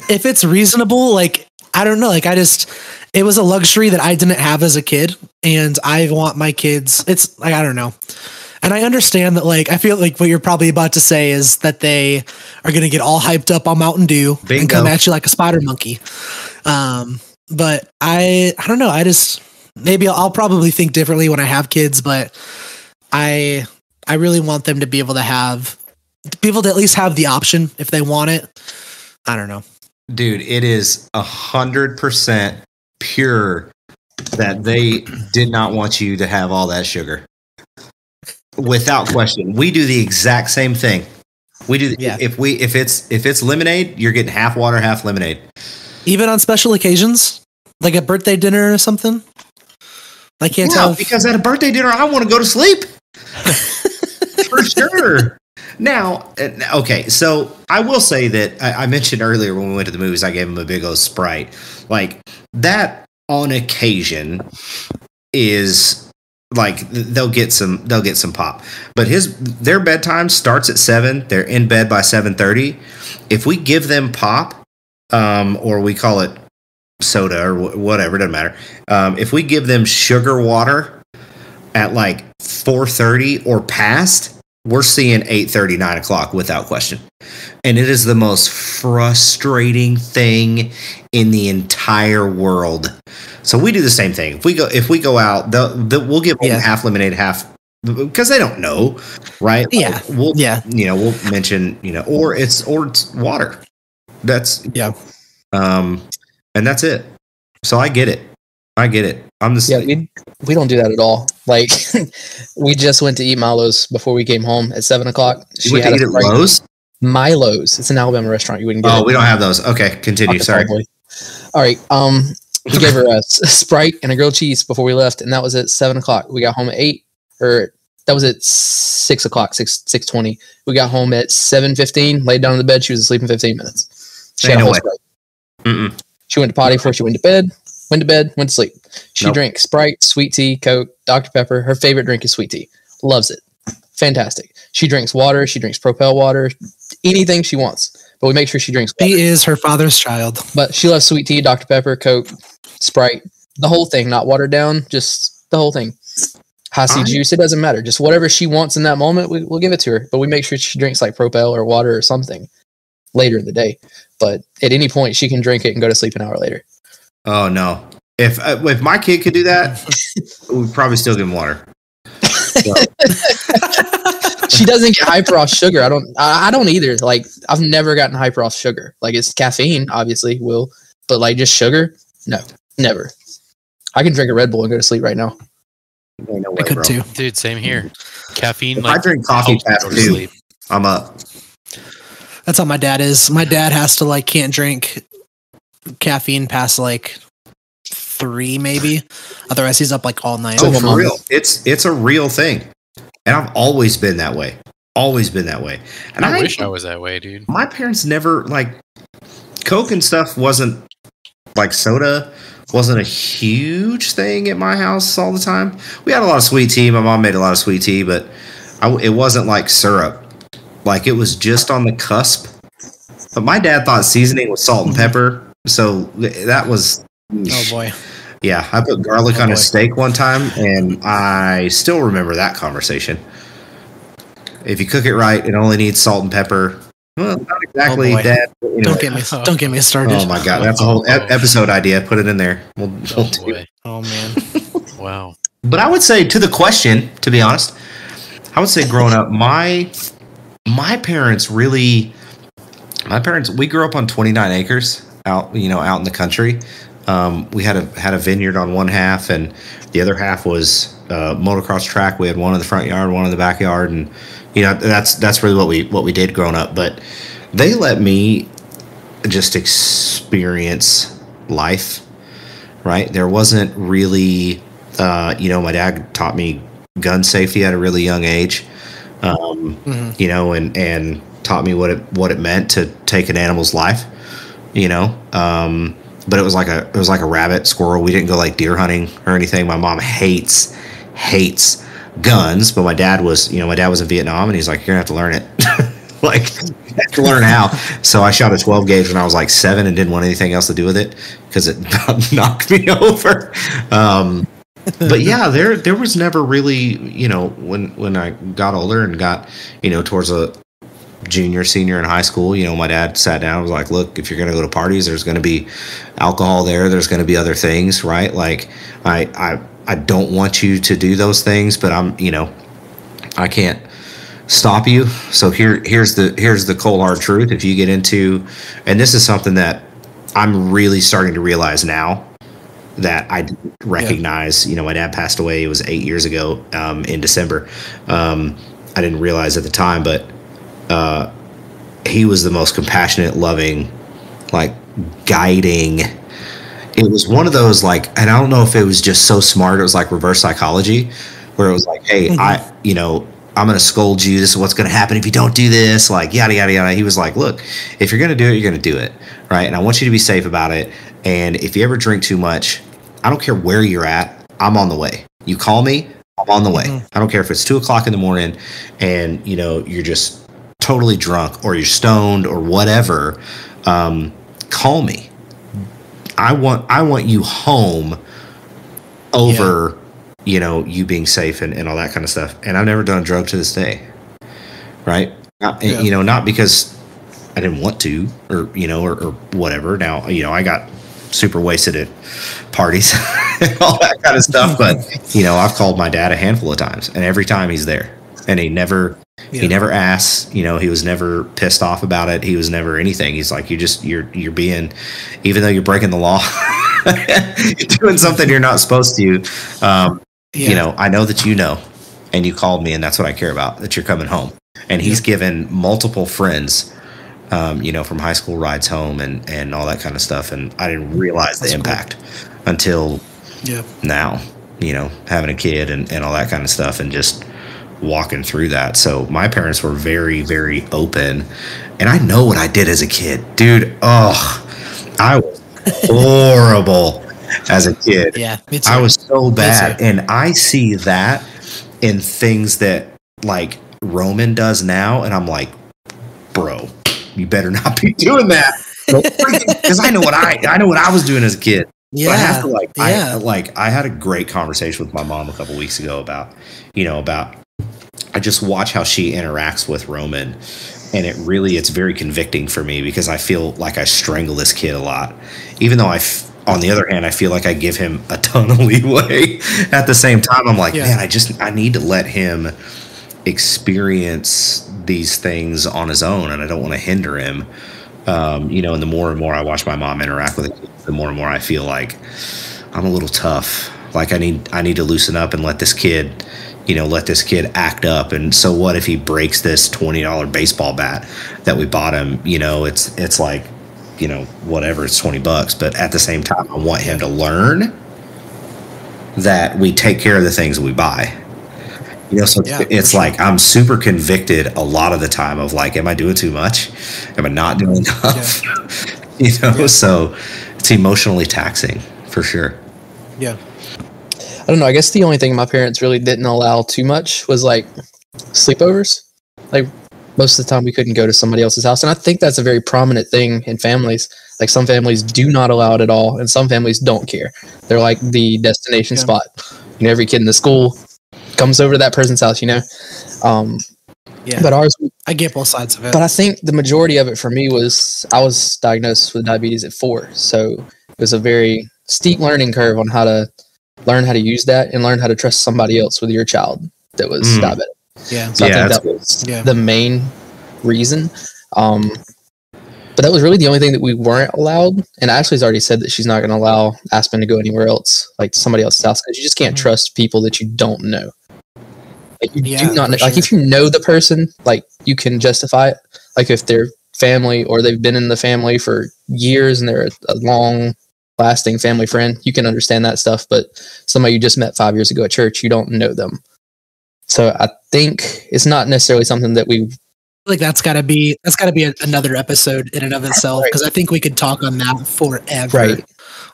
Speaker 3: If it's reasonable, like I don't know, like it was a luxury that I didn't have as a kid, and I want my kids. It's like I don't know, and I understand that. Like I feel like what you're probably about to say is that they are going to get all hyped up on Mountain Dew and come at you like a spider monkey. But I don't know. Maybe I'll probably think differently when I have kids, but I really want them to be able to at least have the option if they want it. I don't know.
Speaker 4: Dude, it is 100% pure that they did not want you to have all that sugar. Without question. We do the exact same thing. We do if it's lemonade, you're getting half water, half lemonade.
Speaker 3: Even on special occasions? Like a birthday dinner or something? I can't tell.
Speaker 4: Because at a birthday dinner I want to go to sleep. For sure. Now, okay, so I will say that I mentioned earlier when we went to the movies, I gave him a big old Sprite. Like that on occasion is like they'll get some pop. But their bedtime starts at 7. They're in bed by 7:30. If we give them pop, or we call it soda or whatever, it doesn't matter. If we give them sugar water at like 4:30 or past, we're seeing 8:30, 9 o'clock without question. And it is the most frustrating thing in the entire world. So we do the same thing. If we go out, we'll give them half lemonade, half, because they don't know, right?
Speaker 3: Yeah.
Speaker 4: We'll mention, or it's water. That's and that's it. So I get it. I'm the
Speaker 2: we don't do that at all. Like we just went to eat Milo's before we came home at 7 o'clock.
Speaker 4: You went to eat at Lowe's?
Speaker 2: Milo's. It's an Alabama restaurant. You wouldn't get it.
Speaker 4: Oh, we don't have those. Okay, continue. Sorry.
Speaker 2: Probably. All right. We gave her a Sprite and a grilled cheese before we left, and that was at 7 o'clock. We got home at 8, or that was at 6 o'clock, 6:20. We got home at 7:15. Laid down in the bed. She was asleep in 15 minutes. She had a whole Sprite. She went to potty before she went to bed. Went to bed, went to sleep. She drank Sprite, sweet tea, Coke, Dr. Pepper. Her favorite drink is sweet tea. Loves it. Fantastic. She drinks water. She drinks Propel water. Anything she wants. But we make sure she drinks water.
Speaker 3: She is her father's child.
Speaker 2: But she loves sweet tea, Dr. Pepper, Coke, Sprite. The whole thing. Not watered down. Just the whole thing. High C juice. It doesn't matter. Just whatever she wants in that moment, we'll give it to her. But we make sure she drinks like Propel or water or something later in the day. But at any point, she can drink it and go to sleep an hour later.
Speaker 4: Oh no! If my kid could do that, we'd probably still give him water. So.
Speaker 2: She doesn't get hyper off sugar. I don't either. Like I've never gotten hyper off sugar. Like it's caffeine, obviously, but like just sugar, no, never. I can drink a Red Bull and go to sleep right now.
Speaker 4: No way,
Speaker 3: I could
Speaker 4: bro.
Speaker 3: too,
Speaker 1: dude. Same here. Caffeine.
Speaker 4: If I drink coffee past 2, I'm up.
Speaker 3: That's how my dad is. My dad has to can't drink caffeine past 3 maybe. Otherwise he's up all night.
Speaker 4: Oh, for real. It's a real thing. And I've always been that way. And
Speaker 1: I wish I was that way, dude.
Speaker 4: My parents never Coke and stuff wasn't soda wasn't a huge thing at my house all the time. We had a lot of sweet tea. My mom made a lot of sweet tea, but it wasn't like syrup. It was just on the cusp. But my dad thought seasoning was salt and pepper. So that was...
Speaker 3: Oh, boy.
Speaker 4: Yeah, I put garlic on a steak one time, and I still remember that conversation. If you cook it right, it only needs salt and pepper. Well, not exactly that. Anyway.
Speaker 3: Don't get me started.
Speaker 4: Oh my god, that's a whole episode idea. Put it in there. We'll do it.
Speaker 1: Oh man. Wow.
Speaker 4: But I would say, to the question, to be honest, I would say growing up, my parents, we grew up on 29 acres out in the country. We had a vineyard on one half, and the other half was motocross track. We had one in the front yard, one in the backyard, and that's really what we did growing up. But they let me just experience life, right? There wasn't really, my dad taught me gun safety at a really young age, and taught me what it meant to take an animal's life, but it was like a rabbit, squirrel. We didn't go like deer hunting or anything. My mom hates guns, but my dad was in Vietnam, and he's like, you're gonna have to learn it. Like, you have to learn how. So I shot a 12 gauge when I was like 7 and didn't want anything else to do with it because it knocked me over. But yeah, there was never really, when I got older and got, towards a junior, senior in high school, my dad sat down and was like, look, if you're going to go to parties, there's going to be alcohol there. There's going to be other things, right? Like, I don't want you to do those things, but I can't stop you. So here's the cold hard truth. If you get into, and this is something that I'm really starting to realize now, that I didn't recognize. My dad passed away. It was 8 years ago in December. I didn't realize at the time, but he was the most compassionate, loving, like, guiding. It was one of those, like, and I don't know if it was just so smart. It was like reverse psychology, where it was like, hey, I'm going to scold you. This is what's going to happen if you don't do this, like, yada, yada, yada. He was like, look, if you're going to do it, you're going to do it, right? And I want you to be safe about it. And if you ever drink too much, I don't care where you're at, I'm on the way. You call me, I'm on the way. I don't care if it's 2:00 in the morning and, you're just totally drunk or you're stoned or whatever. Call me. I want you home over, you being safe and all that kind of stuff. And I've never done a drug to this day, right? Not because I didn't want to or whatever. Now, I got super wasted at parties and all that kind of stuff, but I've called my dad a handful of times, and every time he's there, and he never asks, he was never pissed off about it. He was never anything. He's like, you're being, even though you're breaking the law, you're doing something you're not supposed to. I know that and you called me, and that's what I care about, that you're coming home. And he's given multiple friends from high school rides home and all that kind of stuff. And I didn't realize the impact until now, having a kid and all that kind of stuff and just walking through that. So my parents were very, very open. And I know what I did as a kid, dude. Oh, I was horrible as a kid.
Speaker 3: Yeah, me too.
Speaker 4: I was so bad. And I see that in things that like Roman does now. And I'm like, bro, you better not be doing that, because I know what I was doing as a kid. Yeah, but I have to I had a great conversation with my mom a couple weeks ago about I just watch how she interacts with Roman, and it's very convicting for me, because I feel like I strangle this kid a lot, even though on the other hand, I feel like I give him a ton of leeway. At the same time, I'm like, man, I need to let him experience these things on his own, and I don't want to hinder him. And the more and more I watch my mom interact with it, the more and more I feel like I'm a little tough. Like I need to loosen up and let this kid act up. And so what if he breaks this $20 baseball bat that we bought him? It's like, whatever, it's $20, but at the same time, I want him to learn that we take care of the things that we buy. It's like I'm super convicted a lot of the time of like, am I doing too much? Am I not doing enough? So it's emotionally taxing for sure.
Speaker 3: Yeah.
Speaker 2: I don't know. I guess the only thing my parents really didn't allow too much was like sleepovers. Like most of the time we couldn't go to somebody else's house. And I think that's a very prominent thing in families. Like some families do not allow it at all, and some families don't care. They're like the destination spot. Every kid in the school comes over to that person's house, But ours,
Speaker 3: I get both sides of it.
Speaker 2: But I think the majority of it for me was I was diagnosed with diabetes at 4. So it was a very steep learning curve on how to learn how to use that and learn how to trust somebody else with your child that was diabetic.
Speaker 3: Yeah.
Speaker 2: So I think that was the main reason. But that was really the only thing that we weren't allowed. And Ashley's already said that she's not going to allow Aspen to go anywhere else, like somebody else's house, because you just can't trust people that you don't know. Like you do not know, like if you know the person, like you can justify it. Like if they're family or they've been in the family for years and they're a long lasting family friend, you can understand that stuff. But somebody you just met 5 years ago at church, you don't know them. So I think it's not necessarily something that we
Speaker 3: like that's got to be another episode in and of itself, because I think we could talk on that forever.
Speaker 2: Right.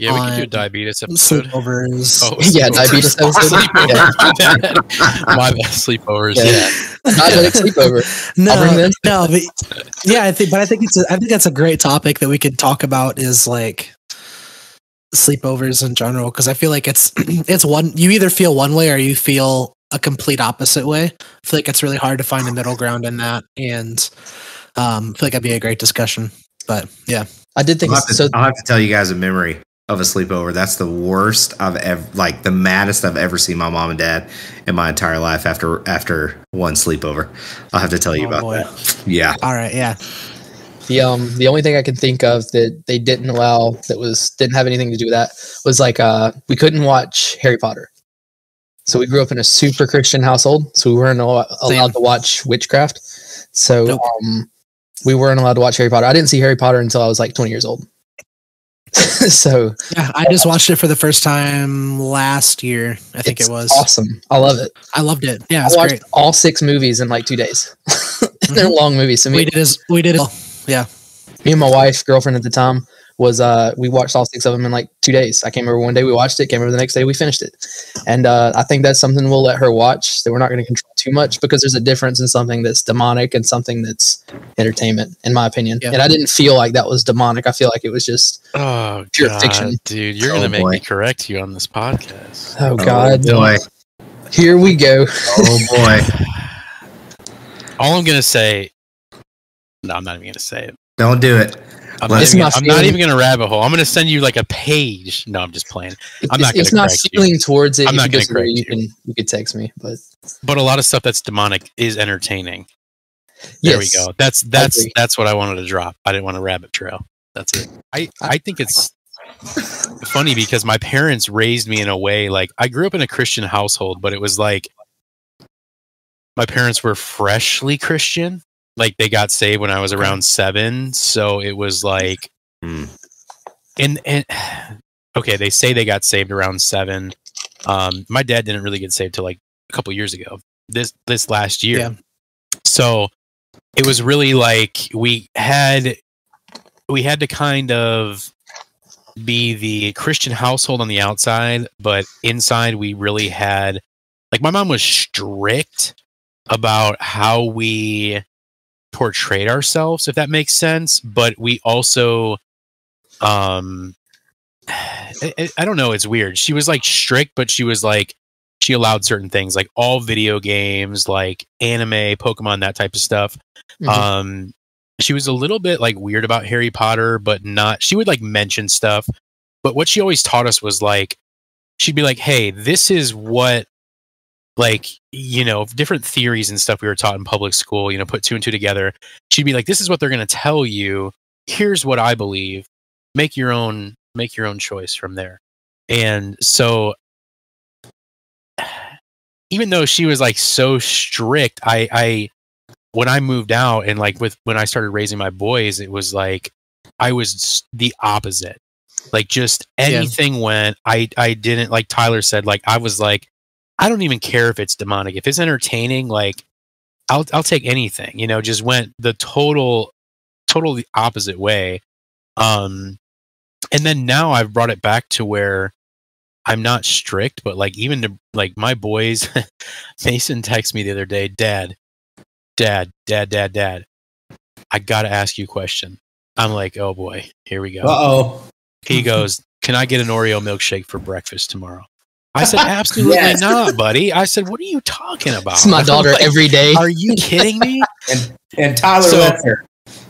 Speaker 1: Yeah, we could do a diabetes episode.
Speaker 3: Sleepovers.
Speaker 2: Oh, yeah, diabetes episode.
Speaker 1: My bad, sleepovers. Yeah.
Speaker 2: Diabetic sleepover.
Speaker 3: No, but yeah, I think that's a great topic that we could talk about, is like sleepovers in general, because I feel like it's one, you either feel one way or you feel a complete opposite way. I feel like it's really hard to find a middle ground in that, and I feel like that'd be a great discussion. But yeah,
Speaker 2: I did think
Speaker 4: I'll have to tell you guys a memory of a sleepover. That's the worst I've ever, like the maddest I've ever seen my mom and dad in my entire life after one sleepover. I'll have to tell you about that. Yeah.
Speaker 3: All right. Yeah.
Speaker 2: The only thing I can think of that they didn't allow that didn't have anything to do with that was like we couldn't watch Harry Potter. So we grew up in a super Christian household, so we weren't allowed to watch witchcraft. So we weren't allowed to watch Harry Potter. I didn't see Harry Potter until I was like 20 years old. So
Speaker 3: yeah, I just watched it for the first time last year. I think it was
Speaker 2: awesome. I love it.
Speaker 3: I loved it. Yeah,
Speaker 2: I watched all 6 movies in like 2 days. They're long movies. So
Speaker 3: we did it all. Yeah.
Speaker 2: Me and my wife, girlfriend at the time, was we watched all 6 of them in like 2 days. I came over one day, we watched it. Came over the next day, we finished it. And I think that's something we'll let her watch, that we're not going to control too much, because there's a difference in something that's demonic and something that's entertainment, in my opinion. Yeah. And I didn't feel like that was demonic. I feel like it was just pure fiction.
Speaker 1: Dude, you're going to make me correct you on this podcast.
Speaker 2: Oh God.
Speaker 4: Boy.
Speaker 2: Here we go.
Speaker 4: Oh boy.
Speaker 1: All I'm going to say, no, I'm not even going to say it.
Speaker 4: Don't do it.
Speaker 1: I'm not even going to rabbit hole. I'm going to send you like a page. No, I'm just playing. I'm not going to correct you.
Speaker 2: It's not feeling towards it.
Speaker 1: I'm not going to correct you.
Speaker 2: You could text me,
Speaker 1: but a lot of stuff that's demonic is entertaining. There we go. That's what I wanted to drop. I didn't want a rabbit trail. That's it. I think it's funny because my parents raised me in a way, like I grew up in a Christian household, but it was like my parents were freshly Christian. Like they got saved when I was around 7, so it was like, and okay, they say they got saved around 7. My dad didn't really get saved till like a couple years ago, this last year. Yeah. So it was really like we had to kind of be the Christian household on the outside, but inside we really had, like, my mom was strict about how we portrayed ourselves, if that makes sense, but we also I don't know, it's weird. She was like strict, but she was like, she allowed certain things, like all video games, like anime, Pokemon, that type of stuff. Mm-hmm. She was a little bit like weird about Harry Potter, but not, she would like mention stuff, but what she always taught us was like, she'd be like, hey, this is what, like, you know, different theories and stuff we were taught in public school, you know, put 2 and 2 together. She'd be like, this is what they're going to tell you. Here's what I believe. Make your own choice from there. And so even though she was like so strict, I when I moved out and like when I started raising my boys, it was like I was the opposite. Like just anything went. I didn't, like Tyler said, like I was like, I don't even care if it's demonic. If it's entertaining, like I'll take anything, you know, just went the totally opposite way. And then now I've brought it back to where I'm not strict, but like even to like my boys, Mason texted me the other day, Dad, I got to ask you a question. I'm like, oh boy, here we go.
Speaker 4: Uh-oh.
Speaker 1: He goes, can I get an Oreo milkshake for breakfast tomorrow? I said, absolutely not, buddy. I said, what are you talking about?
Speaker 2: It's my daughter every day.
Speaker 1: Are you kidding me?
Speaker 4: and Tyler lets her.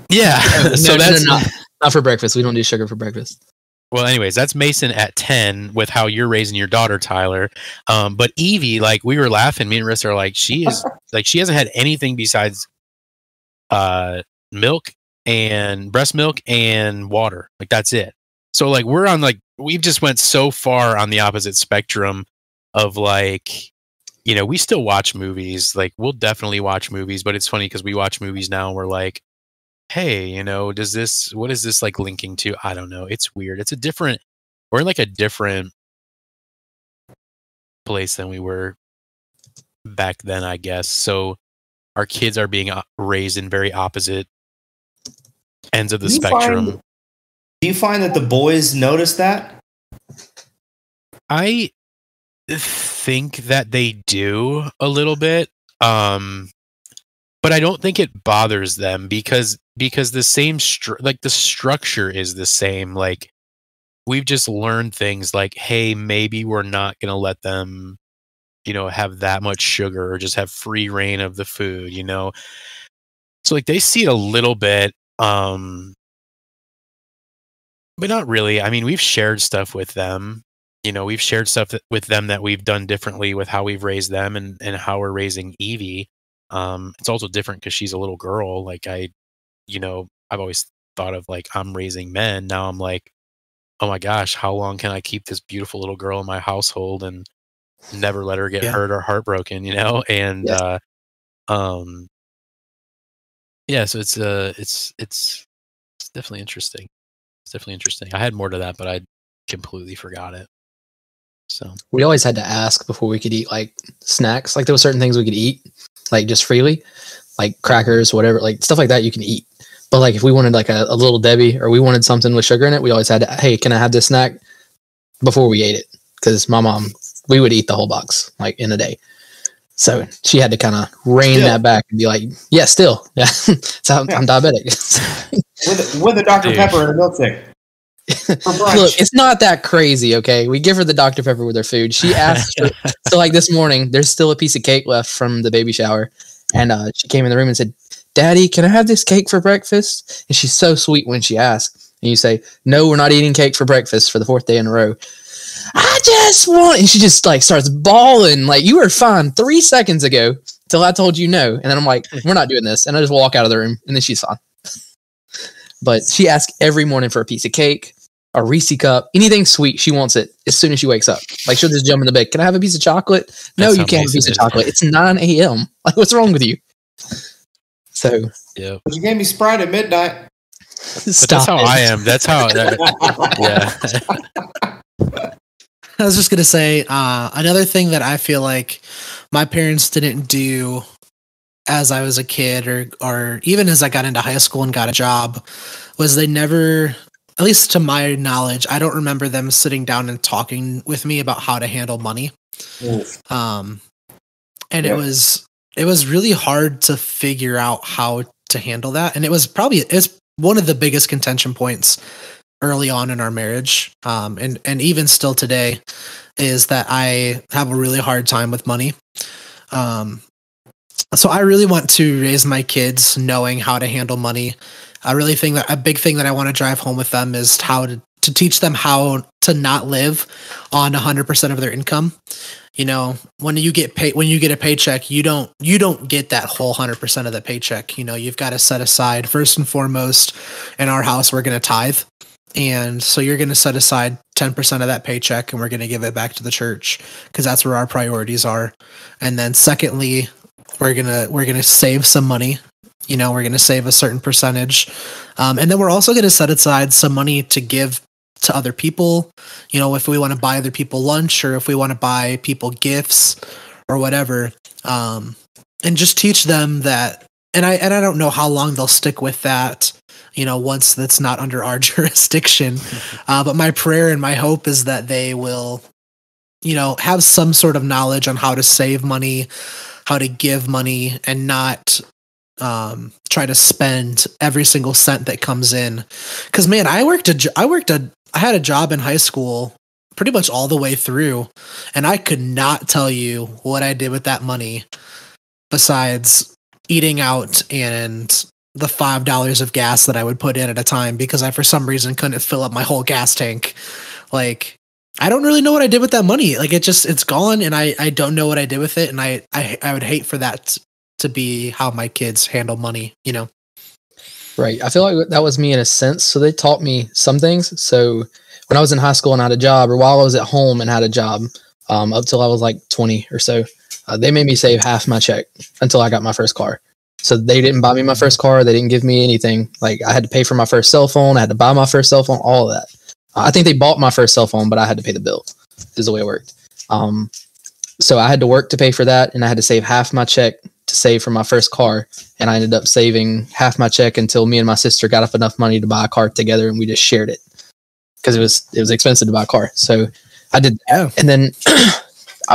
Speaker 1: Yeah. So that's
Speaker 2: not for breakfast. We don't do sugar for breakfast.
Speaker 1: Well, anyways, that's Mason at 10 with how you're raising your daughter, Tyler. But Evie, like we were laughing, me and Rissa are like, she hasn't had anything besides milk and breast milk and water. Like that's it. So like we're on we've just went so far on the opposite spectrum of like, you know, we still watch movies. Like we'll definitely watch movies, but it's funny because we watch movies now and we're like, hey, you know, what is this like linking to? I don't know. It's weird. We're in like a different place than we were back then, I guess. So our kids are being raised in very opposite ends of the spectrum.
Speaker 4: Do you find that the boys notice that?
Speaker 1: I think that they do a little bit. But I don't think it bothers them because the same the structure is the same. Like we've just learned things like, hey, maybe we're not going to let them, you know, have that much sugar or just have free reign of the food, you know? So like they see it a little bit, but not really. I mean, we've shared stuff with them, you know, we've shared stuff with them that we've done differently with how we've raised them and how we're raising Evie. It's also different because she's a little girl. Like I've always thought of like I'm raising men. Now I'm like, oh my gosh, how long can I keep this beautiful little girl in my household and never let her get hurt or heartbroken, you know? And so it's definitely interesting. It's definitely interesting. I had more to that, but I completely forgot it. So
Speaker 2: we always had to ask before we could eat like snacks. Like there were certain things we could eat like just freely, like crackers, whatever, like stuff like that you can eat. But like if we wanted like a little Debbie or we wanted something with sugar in it, we always had to, hey, can I have this snack before we ate it? Because my mom, we would eat the whole box like in a day. So she had to kind of rein that back and be like, yeah, still. Yeah. So I'm diabetic.
Speaker 4: with the Dr. Pepper and the milkshake.
Speaker 2: Look, it's not that crazy, okay? We give her the Dr. Pepper with her food. She asked so like this morning, there's still a piece of cake left from the baby shower. And she came in the room and said, Daddy, can I have this cake for breakfast? And she's so sweet when she asks. And you say, no, we're not eating cake for breakfast for the 4th day in a row. I just want, and she just like starts bawling. Like, you were fine 3 seconds ago till I told you no. And then I'm like, we're not doing this. And I just walk out of the room and then she's fine. But she asks every morning for a piece of cake, a Reese cup, anything sweet. She wants it as soon as she wakes up. Like she'll just jump in the bed. Can I have a piece of chocolate? No, you can't have a piece of chocolate. It's 9 a.m. Like, what's wrong with you? So,
Speaker 1: yeah.
Speaker 4: But you gave me Sprite at midnight.
Speaker 1: But that's how I am. That's how. Yeah.
Speaker 3: I was just gonna say another thing that I feel like my parents didn't do as I was a kid, or even as I got into high school and got a job, was they never, at least to my knowledge, I don't remember them sitting down and talking with me about how to handle money. And it was really hard to figure out how to handle that. And it's one of the biggest contention points early on in our marriage. And even still today is that I have a really hard time with money. So I really want to raise my kids knowing how to handle money. I really think that a big thing that I want to drive home with them is how to teach them how to not live on 100% of their income. You know, when you get a paycheck, you don't get that whole 100% of the paycheck. You know, you've got to set aside, first and foremost, in our house, we're going to tithe. And so you're going to set aside 10% of that paycheck and we're going to give it back to the church because that's where our priorities are. And then secondly, we're going to save some money. You know, we're going to save a certain percentage. And then we're also going to set aside some money to give to other people. You know, if we want to buy other people lunch or if we want to buy people gifts or whatever. And just teach them that. And I don't know how long they'll stick with that, you know, once that's not under our jurisdiction. But my prayer and my hope is that they will, you know, have some sort of knowledge on how to save money, how to give money, and not try to spend every single cent that comes in. Because man, I had a job in high school pretty much all the way through, and I could not tell you what I did with that money besides eating out and the $5 of gas that I would put in at a time because I, for some reason, couldn't fill up my whole gas tank. Like, I don't really know what I did with that money. Like, it's gone, and I don't know what I did with it, and I would hate for that to be how my kids handle money, you know?
Speaker 2: Right. I feel like that was me in a sense. So they taught me some things. So when I was in high school and had a job, or while I was at home and had a job, up till I was like 20 or so, they made me save half my check until I got my first car. So they didn't buy me my first car. They didn't give me anything. Like, I had to pay for my first cell phone. I had to buy my first cell phone, all of that. I think they bought my first cell phone, but I had to pay the bill, is the way it worked. So I had to work to pay for that, and I had to save half my check to save for my first car. And I ended up saving half my check until me and my sister got up enough money to buy a car together, and we just shared it because it was expensive to buy a car. So I did that. And then,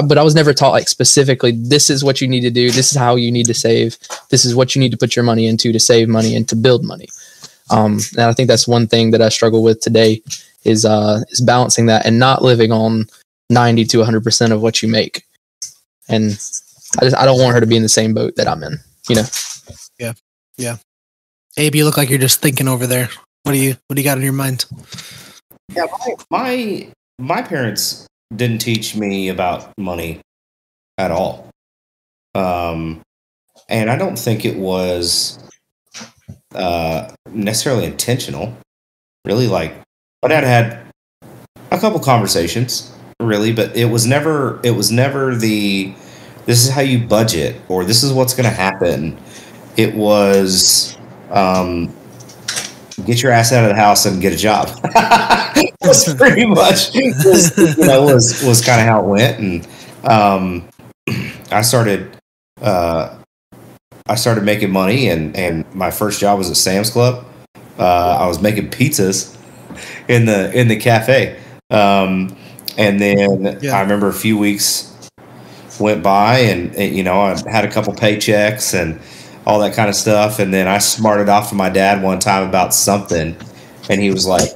Speaker 2: but I was never taught like specifically, this is what you need to do. This is how you need to save. This is what you need to put your money into to save money and to build money. And I think that's one thing that I struggle with today is balancing that and not living on 90 to 100% of what you make. And I don't want her to be in the same boat that I'm in, you know?
Speaker 3: Yeah. Abe, you look like you're just thinking over there. What do you got in your mind?
Speaker 4: Yeah, my parents didn't teach me about money at all. And I don't think it was necessarily intentional. Really, like, my dad had a couple conversations, really, but it was never the this is how you budget or this is what's going to happen. It was get your ass out of the house and get a job. Was pretty much was kind of how it went. And I started making money, and my first job was at Sam's Club. I was making pizzas in the cafe, and then I remember a few weeks went by, and I had a couple paychecks and all that kind of stuff, and then I smarted off to my dad one time about something, and he was like,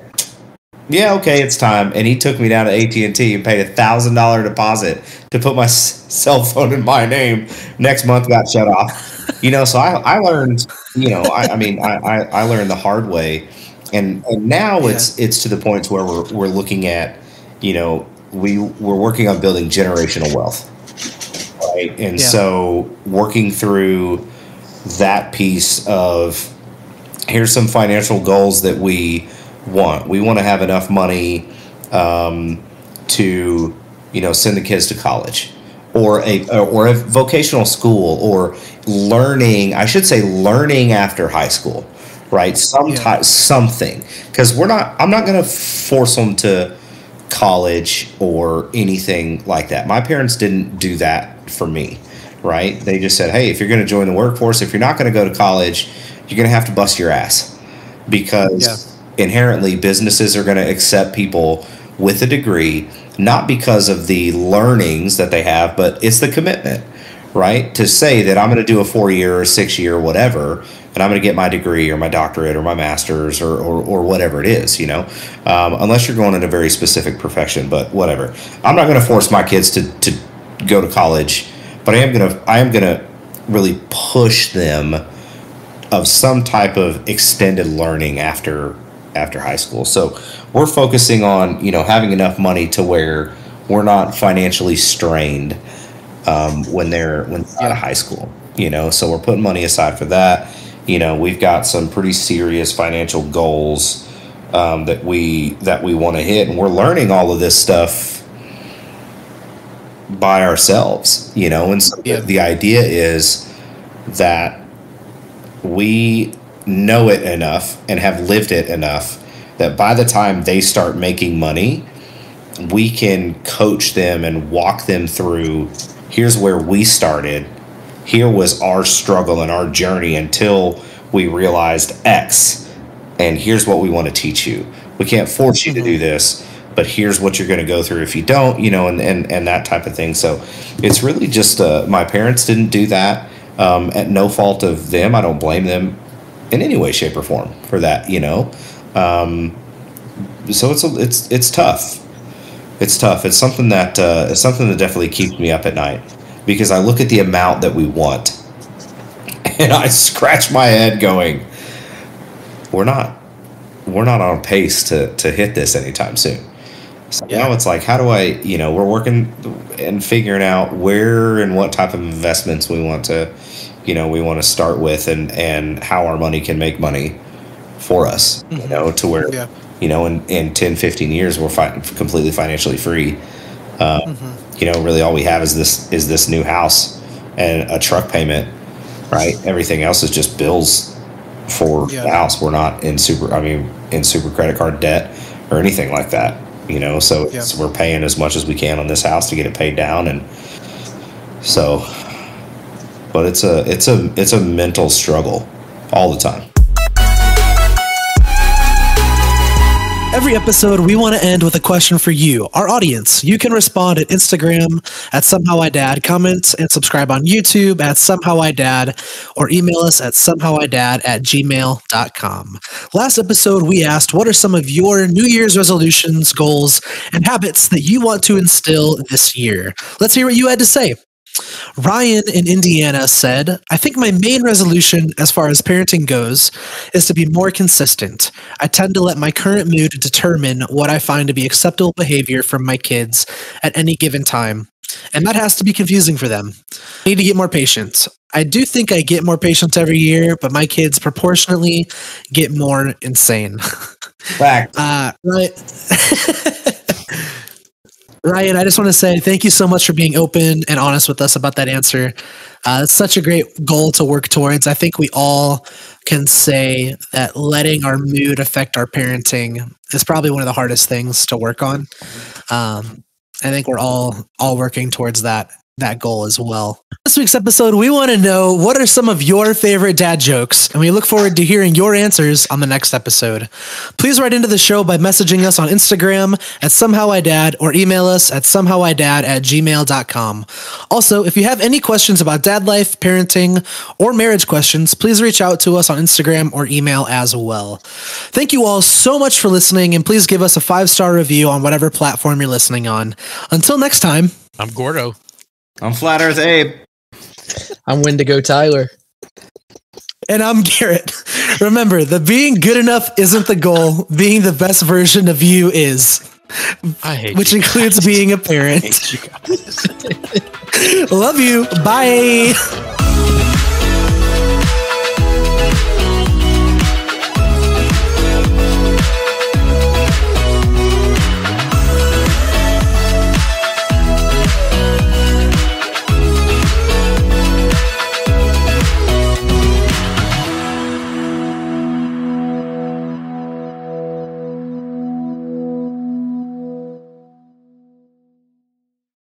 Speaker 4: "Yeah, okay, it's time," and he took me down to AT&T and paid $1,000 deposit to put my cell phone in my name. Next month got shut off. So I learned, I learned the hard way, and now it's to the point where we're looking at, we're working on building generational wealth, right? And so working through that piece of, here's some financial goals that we want. We want to have enough money to send the kids to college, or a vocational school, or learning after high school, right? Something, because I'm not going to force them to college or anything like that. My parents didn't do that for me, right? They just said, hey, if you're going to join the workforce, if you're not going to go to college, you're going to have to bust your ass, because inherently businesses are going to accept people with a degree, not because of the learnings that they have, but it's the commitment, right? To say that I'm going to do a 4-year or 6-year or whatever, and I'm going to get my degree or my doctorate or my master's or whatever it is, unless you're going in a very specific profession, but whatever. I'm not going to force my kids to go to college, but I am going to really push them of some type of extended learning after high school. So we're focusing on, having enough money to where we're not financially strained when they're out of high school, so we're putting money aside for that. We've got some pretty serious financial goals that we want to hit, and we're learning all of this stuff by ourselves, and so the idea is that we know it enough and have lived it enough that by the time they start making money, we can coach them and walk them through, here's where we started, here was our struggle and our journey until we realized X, and here's what we want to teach you. We can't force you to do this, but here's what you're going to go through if you don't, and that type of thing. So it's really just my parents didn't do that, at no fault of them. I don't blame them in any way, shape, or form for that, So it's tough. It's tough. It's something that definitely keeps me up at night, because I look at the amount that we want and I scratch my head going, we're not on pace to hit this anytime soon. So now it's like, how do I, we're working and figuring out where and what type of investments we want to start with, and how our money can make money for us, to where, in 10, 15 years, we're completely financially free. Really all we have is this new house and a truck payment, right? Everything else is just bills for the house. We're not in super credit card debt or anything like that, so we're paying as much as we can on this house to get it paid down. And so, but it's a mental struggle all the time.
Speaker 3: Every episode, we want to end with a question for you, our audience. You can respond at Instagram at SomehowIDad, comment and subscribe on YouTube at SomehowIDad, or email us at SomehowIDad@gmail.com. Last episode, we asked, what are some of your New Year's resolutions, goals, and habits that you want to instill this year? Let's hear what you had to say. Ryan in Indiana said, I think my main resolution as far as parenting goes is to be more consistent. I tend to let my current mood determine what I find to be acceptable behavior from my kids at any given time. And that has to be confusing for them. I need to get more patience. I do think I get more patience every year, but my kids proportionately get more insane.
Speaker 4: Fact.
Speaker 3: Right. Ryan, I just want to say thank you so much for being open and honest with us about that answer. It's such a great goal to work towards. I think we all can say that letting our mood affect our parenting is probably one of the hardest things to work on. I think we're all working towards that goal as well. This week's episode, we want to know, what are some of your favorite dad jokes? And we look forward to hearing your answers on the next episode. Please write into the show by messaging us on Instagram at SomehowIDad, or email us at SomehowIDad@gmail.com. Also, if you have any questions about dad life, parenting, or marriage questions, please reach out to us on Instagram or email as well. Thank you all so much for listening, and please give us a 5-star review on whatever platform you're listening on. Until next time,
Speaker 1: I'm Gordo.
Speaker 4: I'm Flat Earth Abe.
Speaker 2: I'm Wendigo Tyler.
Speaker 3: And I'm Garrett. Remember, the being good enough isn't the goal. Being the best version of you is.
Speaker 1: I hate
Speaker 3: which
Speaker 1: you
Speaker 3: includes
Speaker 1: guys.
Speaker 3: being a parent.
Speaker 1: I hate you guys.
Speaker 3: Love you. Bye.